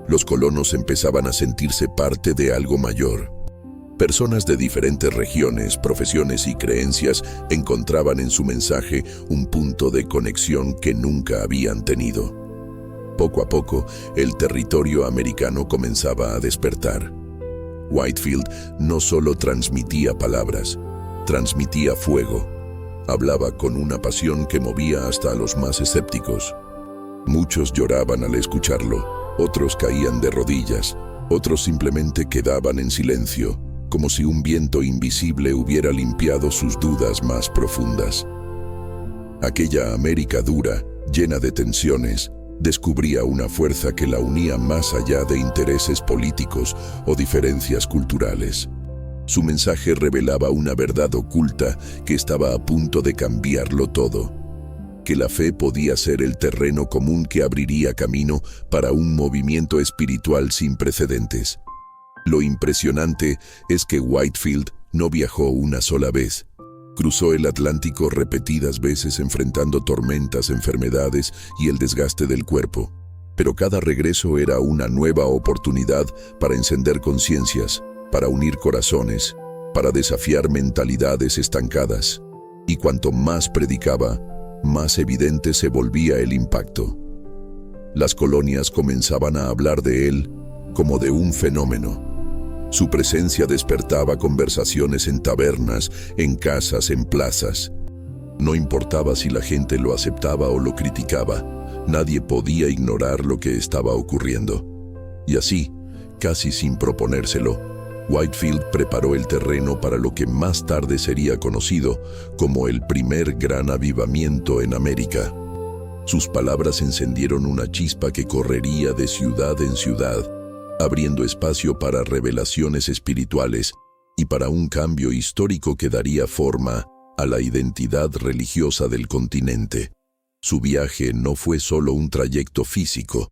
Los colonos empezaban a sentirse parte de algo mayor. Personas de diferentes regiones, profesiones y creencias encontraban en su mensaje un punto de conexión que nunca habían tenido. Poco a poco, el territorio americano comenzaba a despertar. Whitefield no solo transmitía palabras, transmitía fuego. Hablaba con una pasión que movía hasta a los más escépticos. Muchos lloraban al escucharlo, otros caían de rodillas, otros simplemente quedaban en silencio, como si un viento invisible hubiera limpiado sus dudas más profundas. Aquella América dura, llena de tensiones, descubría una fuerza que la unía más allá de intereses políticos o diferencias culturales. Su mensaje revelaba una verdad oculta que estaba a punto de cambiarlo todo, que la fe podía ser el terreno común que abriría camino para un movimiento espiritual sin precedentes. Lo impresionante es que Whitefield no viajó una sola vez. Cruzó el Atlántico repetidas veces enfrentando tormentas, enfermedades y el desgaste del cuerpo. Pero cada regreso era una nueva oportunidad para encender conciencias, para unir corazones, para desafiar mentalidades estancadas. Y cuanto más predicaba, más evidente se volvía el impacto. Las colonias comenzaban a hablar de él como de un fenómeno. Su presencia despertaba conversaciones en tabernas, en casas, en plazas. No importaba si la gente lo aceptaba o lo criticaba, nadie podía ignorar lo que estaba ocurriendo. Y así, casi sin proponérselo, Whitefield preparó el terreno para lo que más tarde sería conocido como el primer gran avivamiento en América. Sus palabras encendieron una chispa que correría de ciudad en ciudad, abriendo espacio para revelaciones espirituales y para un cambio histórico que daría forma a la identidad religiosa del continente. Su viaje no fue solo un trayecto físico,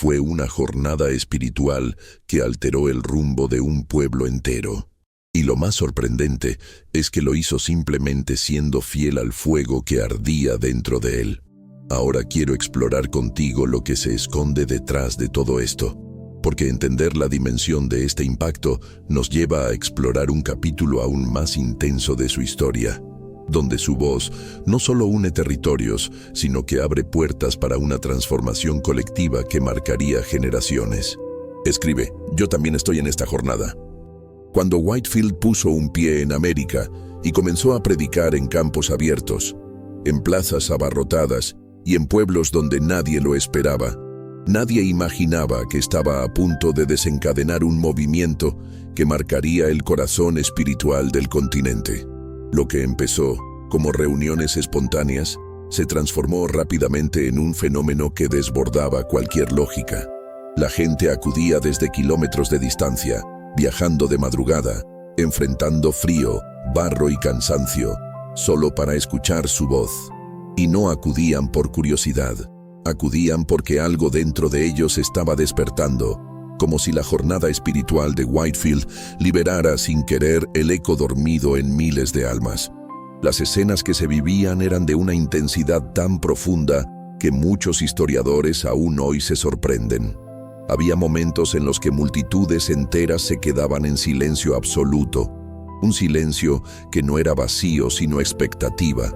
fue una jornada espiritual que alteró el rumbo de un pueblo entero. Y lo más sorprendente es que lo hizo simplemente siendo fiel al fuego que ardía dentro de él. Ahora quiero explorar contigo lo que se esconde detrás de todo esto, porque entender la dimensión de este impacto nos lleva a explorar un capítulo aún más intenso de su historia, donde su voz no solo une territorios, sino que abre puertas para una transformación colectiva que marcaría generaciones. Escribe, yo también estoy en esta jornada. Cuando Whitefield puso un pie en América y comenzó a predicar en campos abiertos, en plazas abarrotadas y en pueblos donde nadie lo esperaba, nadie imaginaba que estaba a punto de desencadenar un movimiento que marcaría el corazón espiritual del continente. Lo que empezó como reuniones espontáneas se transformó rápidamente en un fenómeno que desbordaba cualquier lógica. La gente acudía desde kilómetros de distancia, viajando de madrugada, enfrentando frío, barro y cansancio, solo para escuchar su voz. Y no acudían por curiosidad. Acudían porque algo dentro de ellos estaba despertando, como si la jornada espiritual de Whitefield liberara sin querer el eco dormido en miles de almas. Las escenas que se vivían eran de una intensidad tan profunda que muchos historiadores aún hoy se sorprenden. Había momentos en los que multitudes enteras se quedaban en silencio absoluto, un silencio que no era vacío sino expectativa,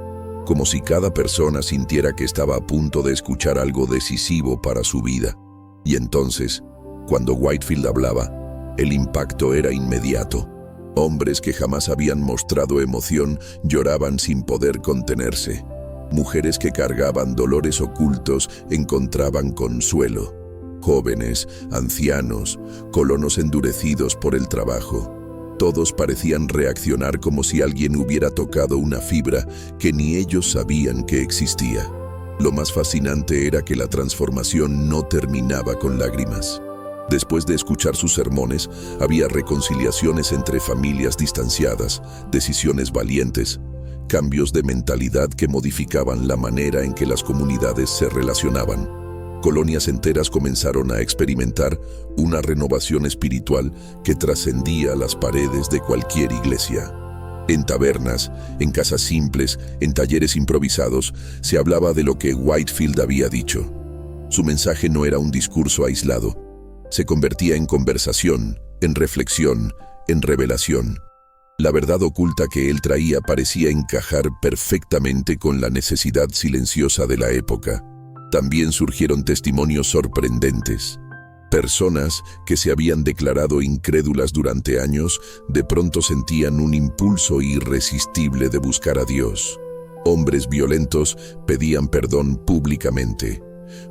como si cada persona sintiera que estaba a punto de escuchar algo decisivo para su vida. Y entonces, cuando Whitefield hablaba, el impacto era inmediato. Hombres que jamás habían mostrado emoción lloraban sin poder contenerse. Mujeres que cargaban dolores ocultos encontraban consuelo. Jóvenes, ancianos, colonos endurecidos por el trabajo. Todos parecían reaccionar como si alguien hubiera tocado una fibra que ni ellos sabían que existía. Lo más fascinante era que la transformación no terminaba con lágrimas. Después de escuchar sus sermones, había reconciliaciones entre familias distanciadas, decisiones valientes, cambios de mentalidad que modificaban la manera en que las comunidades se relacionaban. Colonias enteras comenzaron a experimentar una renovación espiritual que trascendía las paredes de cualquier iglesia. En tabernas, en casas simples, en talleres improvisados, se hablaba de lo que Whitefield había dicho. Su mensaje no era un discurso aislado. Se convertía en conversación, en reflexión, en revelación. La verdad oculta que él traía parecía encajar perfectamente con la necesidad silenciosa de la época. También surgieron testimonios sorprendentes. Personas que se habían declarado incrédulas durante años, de pronto sentían un impulso irresistible de buscar a Dios. Hombres violentos pedían perdón públicamente.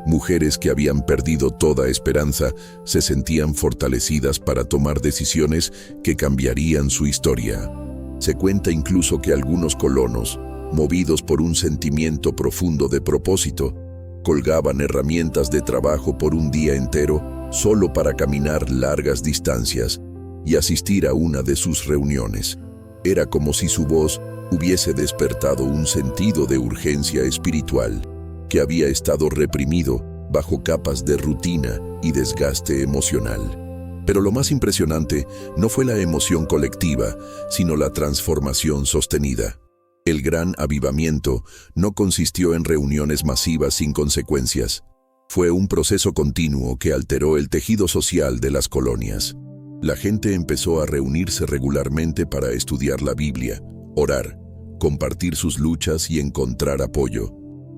mujeres que habían perdido toda esperanza se sentían fortalecidas para tomar decisiones que cambiarían su historia. Se cuenta incluso que algunos colonos, movidos por un sentimiento profundo de propósito, colgaban herramientas de trabajo por un día entero solo para caminar largas distancias y asistir a una de sus reuniones. Era como si su voz hubiese despertado un sentido de urgencia espiritual que había estado reprimido bajo capas de rutina y desgaste emocional. Pero lo más impresionante no fue la emoción colectiva, sino la transformación sostenida. El gran avivamiento no consistió en reuniones masivas sin consecuencias. Fue un proceso continuo que alteró el tejido social de las colonias. La gente empezó a reunirse regularmente para estudiar la Biblia, orar, compartir sus luchas y encontrar apoyo.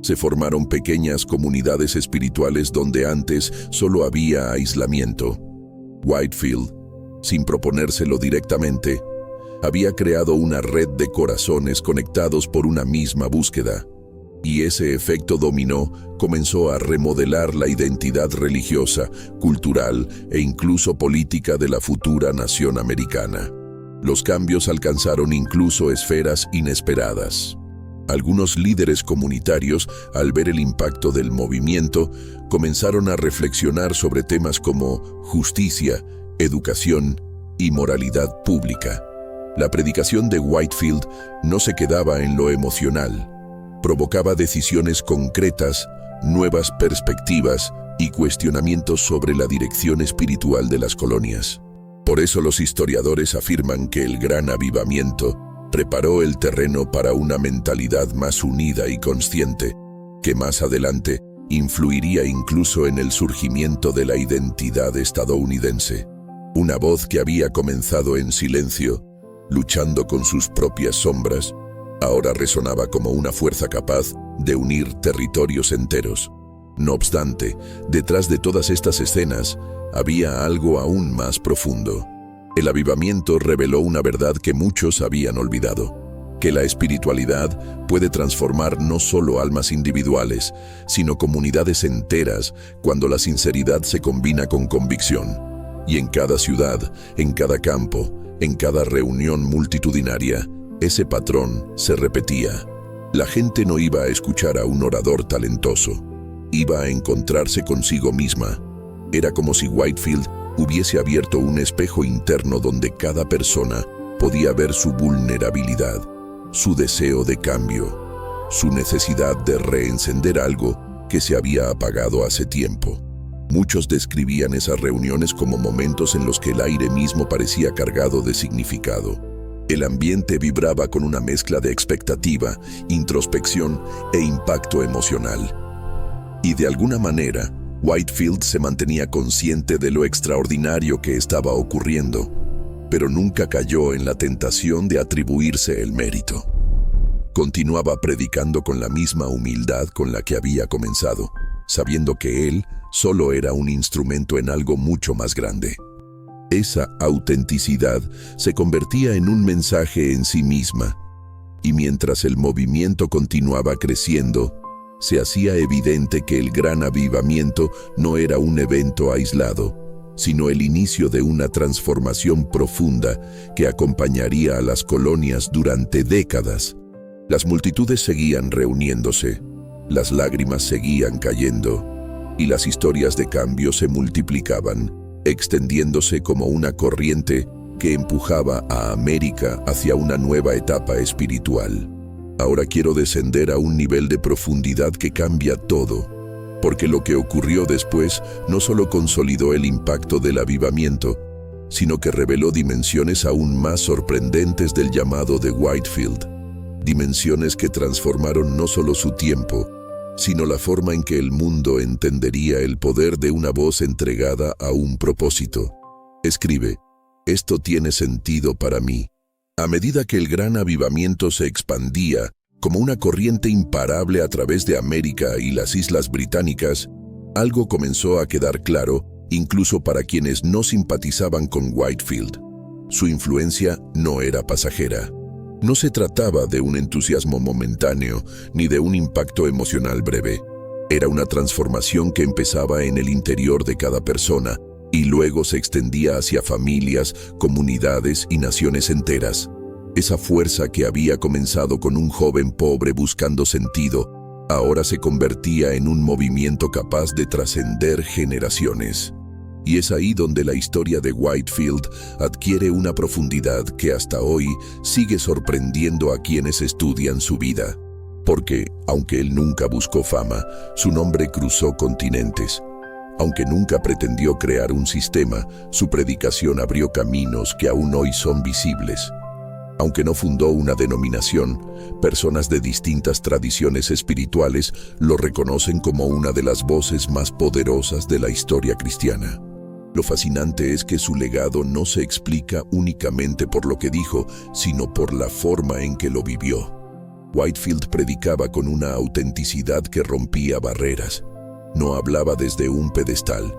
Se formaron pequeñas comunidades espirituales donde antes solo había aislamiento. Whitefield, sin proponérselo directamente, había creado una red de corazones conectados por una misma búsqueda, y ese efecto dominó comenzó a remodelar la identidad religiosa, cultural e incluso política de la futura nación americana. Los cambios alcanzaron incluso esferas inesperadas. Algunos líderes comunitarios, al ver el impacto del movimiento, comenzaron a reflexionar sobre temas como justicia, educación y moralidad pública. La predicación de Whitefield no se quedaba en lo emocional. Provocaba decisiones concretas, nuevas perspectivas y cuestionamientos sobre la dirección espiritual de las colonias. Por eso los historiadores afirman que el gran avivamiento preparó el terreno para una mentalidad más unida y consciente, que más adelante influiría incluso en el surgimiento de la identidad estadounidense. Una voz que había comenzado en silencio, luchando con sus propias sombras, ahora resonaba como una fuerza capaz de unir territorios enteros. No obstante, detrás de todas estas escenas había algo aún más profundo. El avivamiento reveló una verdad que muchos habían olvidado, que la espiritualidad puede transformar no solo almas individuales, sino comunidades enteras cuando la sinceridad se combina con convicción. Y en cada ciudad, en cada campo, en cada reunión multitudinaria, ese patrón se repetía. La gente no iba a escuchar a un orador talentoso, iba a encontrarse consigo misma. Era como si Whitefield hubiese abierto un espejo interno donde cada persona podía ver su vulnerabilidad, su deseo de cambio, su necesidad de reencender algo que se había apagado hace tiempo. Muchos describían esas reuniones como momentos en los que el aire mismo parecía cargado de significado. El ambiente vibraba con una mezcla de expectativa, introspección e impacto emocional. Y de alguna manera, Whitefield se mantenía consciente de lo extraordinario que estaba ocurriendo, pero nunca cayó en la tentación de atribuirse el mérito. Continuaba predicando con la misma humildad con la que había comenzado, sabiendo que él solo era un instrumento en algo mucho más grande. Esa autenticidad se convertía en un mensaje en sí misma, y mientras el movimiento continuaba creciendo, se hacía evidente que el gran avivamiento no era un evento aislado, sino el inicio de una transformación profunda que acompañaría a las colonias durante décadas. Las multitudes seguían reuniéndose, las lágrimas seguían cayendo, y las historias de cambio se multiplicaban, extendiéndose como una corriente que empujaba a América hacia una nueva etapa espiritual. Ahora quiero descender a un nivel de profundidad que cambia todo, porque lo que ocurrió después no solo consolidó el impacto del avivamiento, sino que reveló dimensiones aún más sorprendentes del llamado de Whitefield, dimensiones que transformaron no solo su tiempo, sino la forma en que el mundo entendería el poder de una voz entregada a un propósito. Escribe, esto tiene sentido para mí. A medida que el gran avivamiento se expandía como una corriente imparable a través de América y las Islas Británicas, algo comenzó a quedar claro, incluso para quienes no simpatizaban con Whitefield. Su influencia no era pasajera. No se trataba de un entusiasmo momentáneo ni de un impacto emocional breve. Era una transformación que empezaba en el interior de cada persona y luego se extendía hacia familias, comunidades y naciones enteras. Esa fuerza que había comenzado con un joven pobre buscando sentido, ahora se convertía en un movimiento capaz de trascender generaciones. Y es ahí donde la historia de Whitefield adquiere una profundidad que hasta hoy sigue sorprendiendo a quienes estudian su vida. Porque, aunque él nunca buscó fama, su nombre cruzó continentes. Aunque nunca pretendió crear un sistema, su predicación abrió caminos que aún hoy son visibles. Aunque no fundó una denominación, personas de distintas tradiciones espirituales lo reconocen como una de las voces más poderosas de la historia cristiana. Lo fascinante es que su legado no se explica únicamente por lo que dijo, sino por la forma en que lo vivió. Whitefield predicaba con una autenticidad que rompía barreras. No hablaba desde un pedestal.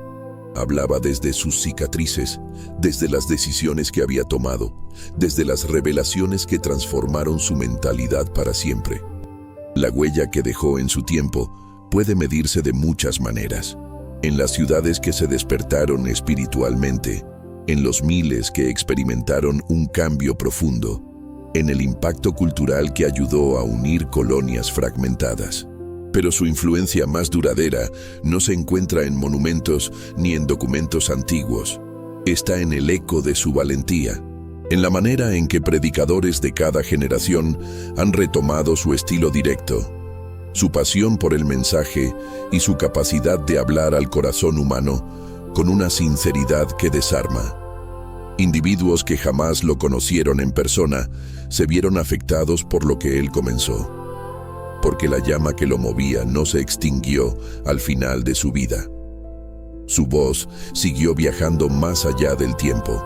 Hablaba desde sus cicatrices, desde las decisiones que había tomado, desde las revelaciones que transformaron su mentalidad para siempre. La huella que dejó en su tiempo puede medirse de muchas maneras. En las ciudades que se despertaron espiritualmente, en los miles que experimentaron un cambio profundo, en el impacto cultural que ayudó a unir colonias fragmentadas. Pero su influencia más duradera no se encuentra en monumentos ni en documentos antiguos. Está en el eco de su valentía, en la manera en que predicadores de cada generación han retomado su estilo directo, su pasión por el mensaje y su capacidad de hablar al corazón humano con una sinceridad que desarma. Individuos que jamás lo conocieron en persona se vieron afectados por lo que él comenzó, porque la llama que lo movía no se extinguió al final de su vida. Su voz siguió viajando más allá del tiempo.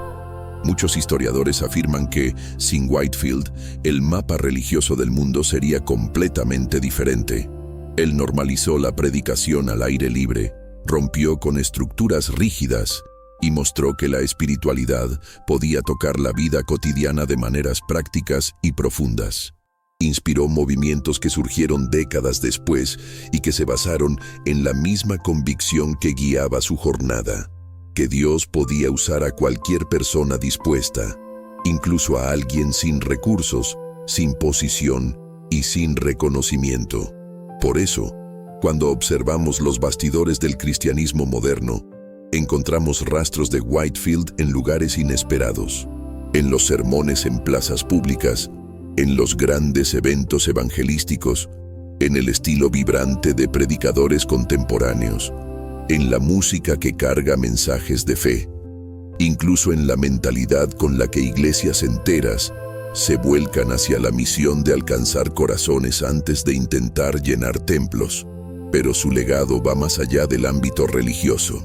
Muchos historiadores afirman que, sin Whitefield, el mapa religioso del mundo sería completamente diferente. Él normalizó la predicación al aire libre, rompió con estructuras rígidas y mostró que la espiritualidad podía tocar la vida cotidiana de maneras prácticas y profundas. Inspiró movimientos que surgieron décadas después y que se basaron en la misma convicción que guiaba su jornada, que Dios podía usar a cualquier persona dispuesta, incluso a alguien sin recursos, sin posición y sin reconocimiento. Por eso, cuando observamos los bastidores del cristianismo moderno, encontramos rastros de Whitefield en lugares inesperados, en los sermones en plazas públicas, en los grandes eventos evangelísticos, en el estilo vibrante de predicadores contemporáneos, en la música que carga mensajes de fe, incluso en la mentalidad con la que iglesias enteras se vuelcan hacia la misión de alcanzar corazones antes de intentar llenar templos. Pero su legado va más allá del ámbito religioso.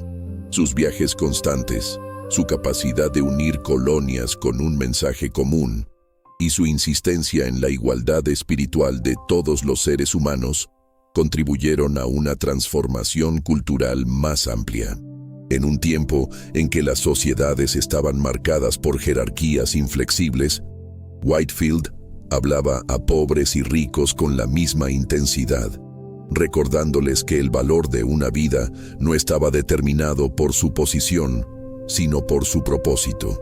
Sus viajes constantes, su capacidad de unir colonias con un mensaje común y su insistencia en la igualdad espiritual de todos los seres humanos contribuyeron a una transformación cultural más amplia. En un tiempo en que las sociedades estaban marcadas por jerarquías inflexibles, Whitefield hablaba a pobres y ricos con la misma intensidad, recordándoles que el valor de una vida no estaba determinado por su posición, sino por su propósito.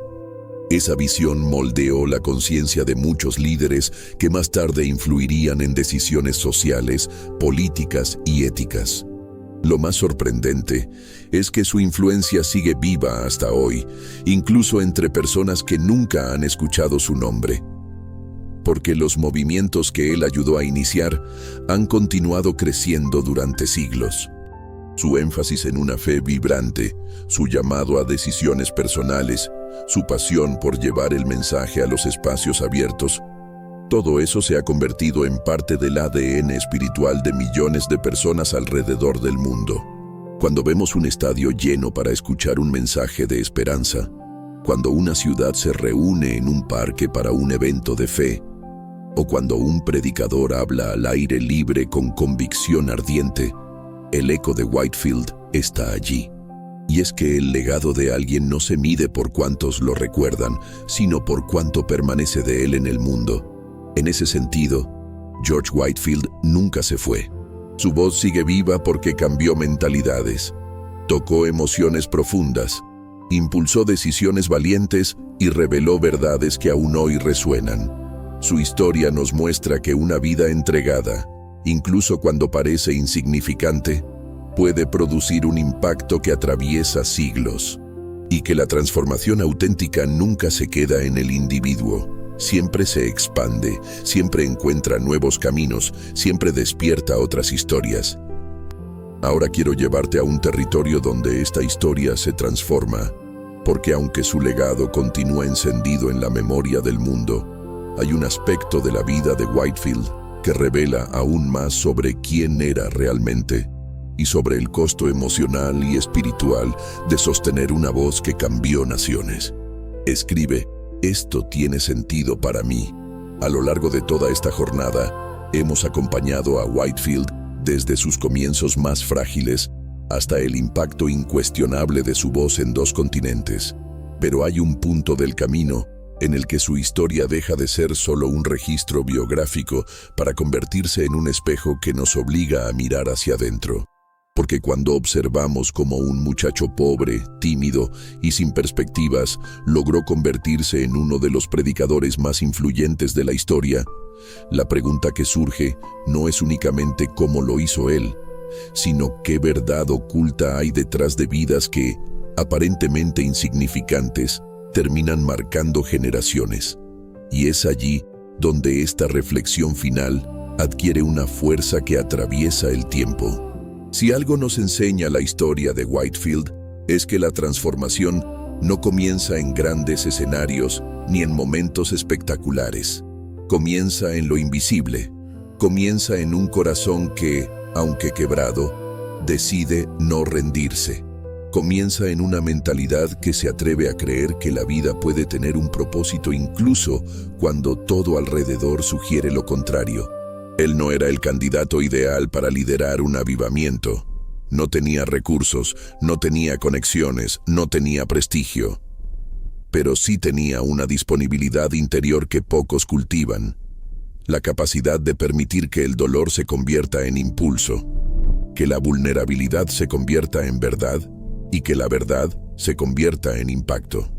Esa visión moldeó la conciencia de muchos líderes que más tarde influirían en decisiones sociales, políticas y éticas. Lo más sorprendente es que su influencia sigue viva hasta hoy, incluso entre personas que nunca han escuchado su nombre. Porque los movimientos que él ayudó a iniciar han continuado creciendo durante siglos. Su énfasis en una fe vibrante, su llamado a decisiones personales, su pasión por llevar el mensaje a los espacios abiertos, todo eso se ha convertido en parte del ADN espiritual de millones de personas alrededor del mundo. Cuando vemos un estadio lleno para escuchar un mensaje de esperanza, cuando una ciudad se reúne en un parque para un evento de fe, o cuando un predicador habla al aire libre con convicción ardiente, el eco de Whitefield está allí. Y es que el legado de alguien no se mide por cuántos lo recuerdan, sino por cuánto permanece de él en el mundo. En ese sentido, George Whitefield nunca se fue. Su voz sigue viva porque cambió mentalidades, tocó emociones profundas, impulsó decisiones valientes y reveló verdades que aún hoy resuenan. Su historia nos muestra que una vida entregada, incluso cuando parece insignificante, puede producir un impacto que atraviesa siglos, y que la transformación auténtica nunca se queda en el individuo. Siempre se expande, siempre encuentra nuevos caminos, siempre despierta otras historias. Ahora quiero llevarte a un territorio donde esta historia se transforma, porque aunque su legado continúa encendido en la memoria del mundo, hay un aspecto de la vida de Whitefield que revela aún más sobre quién era realmente y sobre el costo emocional y espiritual de sostener una voz que cambió naciones. Escribe: esto tiene sentido para mí. A lo largo de toda esta jornada, hemos acompañado a Whitefield desde sus comienzos más frágiles hasta el impacto incuestionable de su voz en 2 continentes. Pero hay un punto del camino en el que su historia deja de ser solo un registro biográfico para convertirse en un espejo que nos obliga a mirar hacia adentro. Porque cuando observamos cómo un muchacho pobre, tímido y sin perspectivas logró convertirse en uno de los predicadores más influyentes de la historia, la pregunta que surge no es únicamente cómo lo hizo él, sino qué verdad oculta hay detrás de vidas que, aparentemente insignificantes, terminan marcando generaciones. Y es allí donde esta reflexión final adquiere una fuerza que atraviesa el tiempo. Si algo nos enseña la historia de Whitefield, es que la transformación no comienza en grandes escenarios ni en momentos espectaculares. Comienza en lo invisible, comienza en un corazón que, aunque quebrado, decide no rendirse. Comienza en una mentalidad que se atreve a creer que la vida puede tener un propósito incluso cuando todo alrededor sugiere lo contrario. Él no era el candidato ideal para liderar un avivamiento. No tenía recursos, no tenía conexiones, no tenía prestigio. Pero sí tenía una disponibilidad interior que pocos cultivan. La capacidad de permitir que el dolor se convierta en impulso, que la vulnerabilidad se convierta en verdad y que la verdad se convierta en impacto.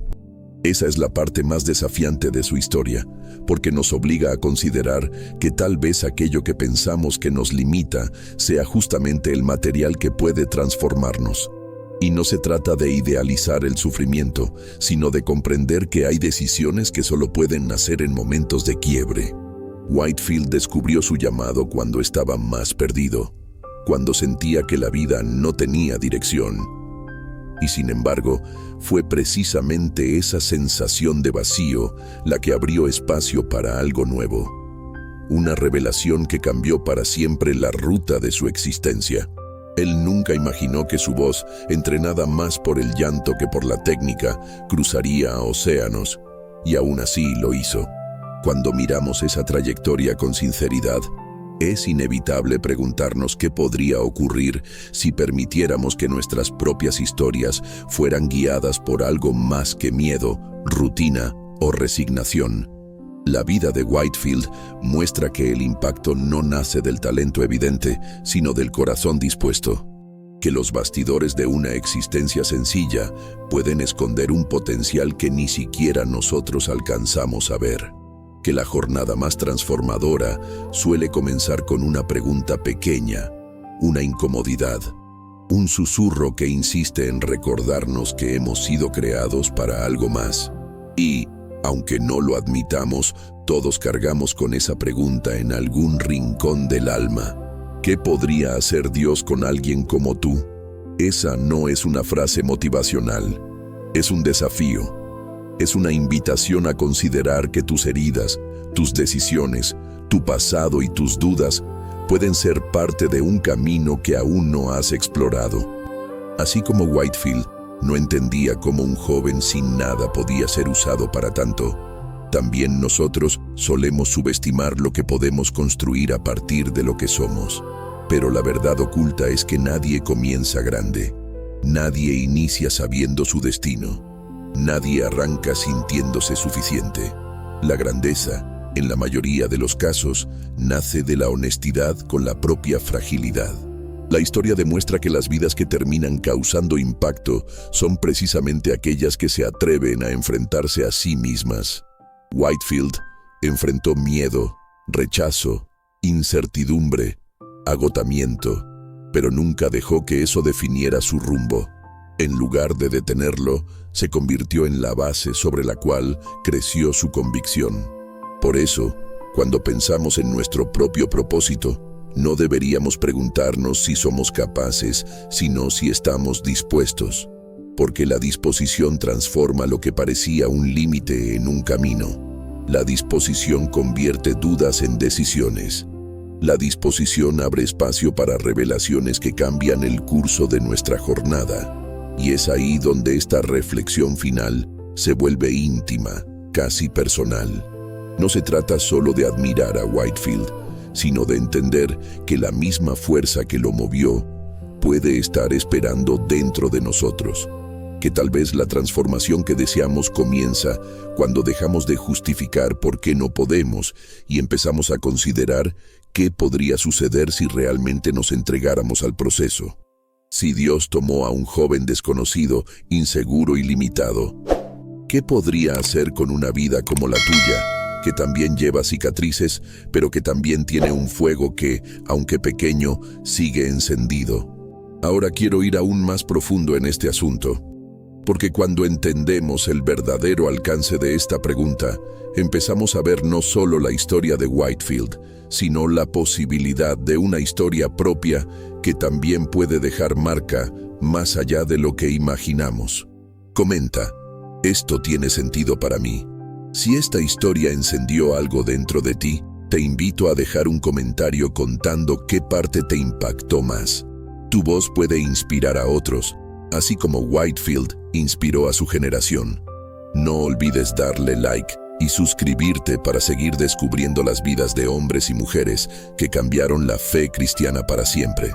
Esa es la parte más desafiante de su historia, porque nos obliga a considerar que tal vez aquello que pensamos que nos limita sea justamente el material que puede transformarnos. Y no se trata de idealizar el sufrimiento, sino de comprender que hay decisiones que solo pueden nacer en momentos de quiebre. Whitefield descubrió su llamado cuando estaba más perdido, cuando sentía que la vida no tenía dirección. Y sin embargo, fue precisamente esa sensación de vacío la que abrió espacio para algo nuevo. Una revelación que cambió para siempre la ruta de su existencia. Él nunca imaginó que su voz, entrenada más por el llanto que por la técnica, cruzaría océanos, y aún así lo hizo. Cuando miramos esa trayectoria con sinceridad, es inevitable preguntarnos qué podría ocurrir si permitiéramos que nuestras propias historias fueran guiadas por algo más que miedo, rutina o resignación. La vida de Whitefield muestra que el impacto no nace del talento evidente, sino del corazón dispuesto. Que los bastidores de una existencia sencilla pueden esconder un potencial que ni siquiera nosotros alcanzamos a ver. Que la jornada más transformadora suele comenzar con una pregunta pequeña, una incomodidad, un susurro que insiste en recordarnos que hemos sido creados para algo más. Y, aunque no lo admitamos, todos cargamos con esa pregunta en algún rincón del alma. ¿Qué podría hacer Dios con alguien como tú? Esa no es una frase motivacional, es un desafío. Es una invitación a considerar que tus heridas, tus decisiones, tu pasado y tus dudas pueden ser parte de un camino que aún no has explorado. Así como Whitefield no entendía cómo un joven sin nada podía ser usado para tanto, también nosotros solemos subestimar lo que podemos construir a partir de lo que somos. Pero la verdad oculta es que nadie comienza grande, nadie inicia sabiendo su destino. Nadie arranca sintiéndose suficiente. La grandeza en la mayoría de los casos, nace de la honestidad con la propia fragilidad. La historia demuestra que las vidas que terminan causando impacto son precisamente aquellas que se atreven a enfrentarse a sí mismas. Whitefield enfrentó miedo, rechazo, incertidumbre, agotamiento, pero nunca dejó que eso definiera su rumbo. En lugar de detenerlo, se convirtió en la base sobre la cual creció su convicción. Por eso, cuando pensamos en nuestro propio propósito, no deberíamos preguntarnos si somos capaces, sino si estamos dispuestos, porque la disposición transforma lo que parecía un límite en un camino. La disposición convierte dudas en decisiones. La disposición abre espacio para revelaciones que cambian el curso de nuestra jornada. Y es ahí donde esta reflexión final se vuelve íntima, casi personal. No se trata solo de admirar a Whitefield, sino de entender que la misma fuerza que lo movió puede estar esperando dentro de nosotros, que tal vez la transformación que deseamos comienza cuando dejamos de justificar por qué no podemos y empezamos a considerar qué podría suceder si realmente nos entregáramos al proceso. Si Dios tomó a un joven desconocido, inseguro y limitado, ¿qué podría hacer con una vida como la tuya, que también lleva cicatrices, pero que también tiene un fuego que, aunque pequeño, sigue encendido? Ahora quiero ir aún más profundo en este asunto, porque cuando entendemos el verdadero alcance de esta pregunta, empezamos a ver no solo la historia de Whitefield, sino la posibilidad de una historia propia que también puede dejar marca más allá de lo que imaginamos. Comenta, ¿esto tiene sentido para mí? Si esta historia encendió algo dentro de ti, te invito a dejar un comentario contando qué parte te impactó más. Tu voz puede inspirar a otros, así como Whitefield inspiró a su generación. No olvides darle like y suscribirte para seguir descubriendo las vidas de hombres y mujeres que cambiaron la fe cristiana para siempre.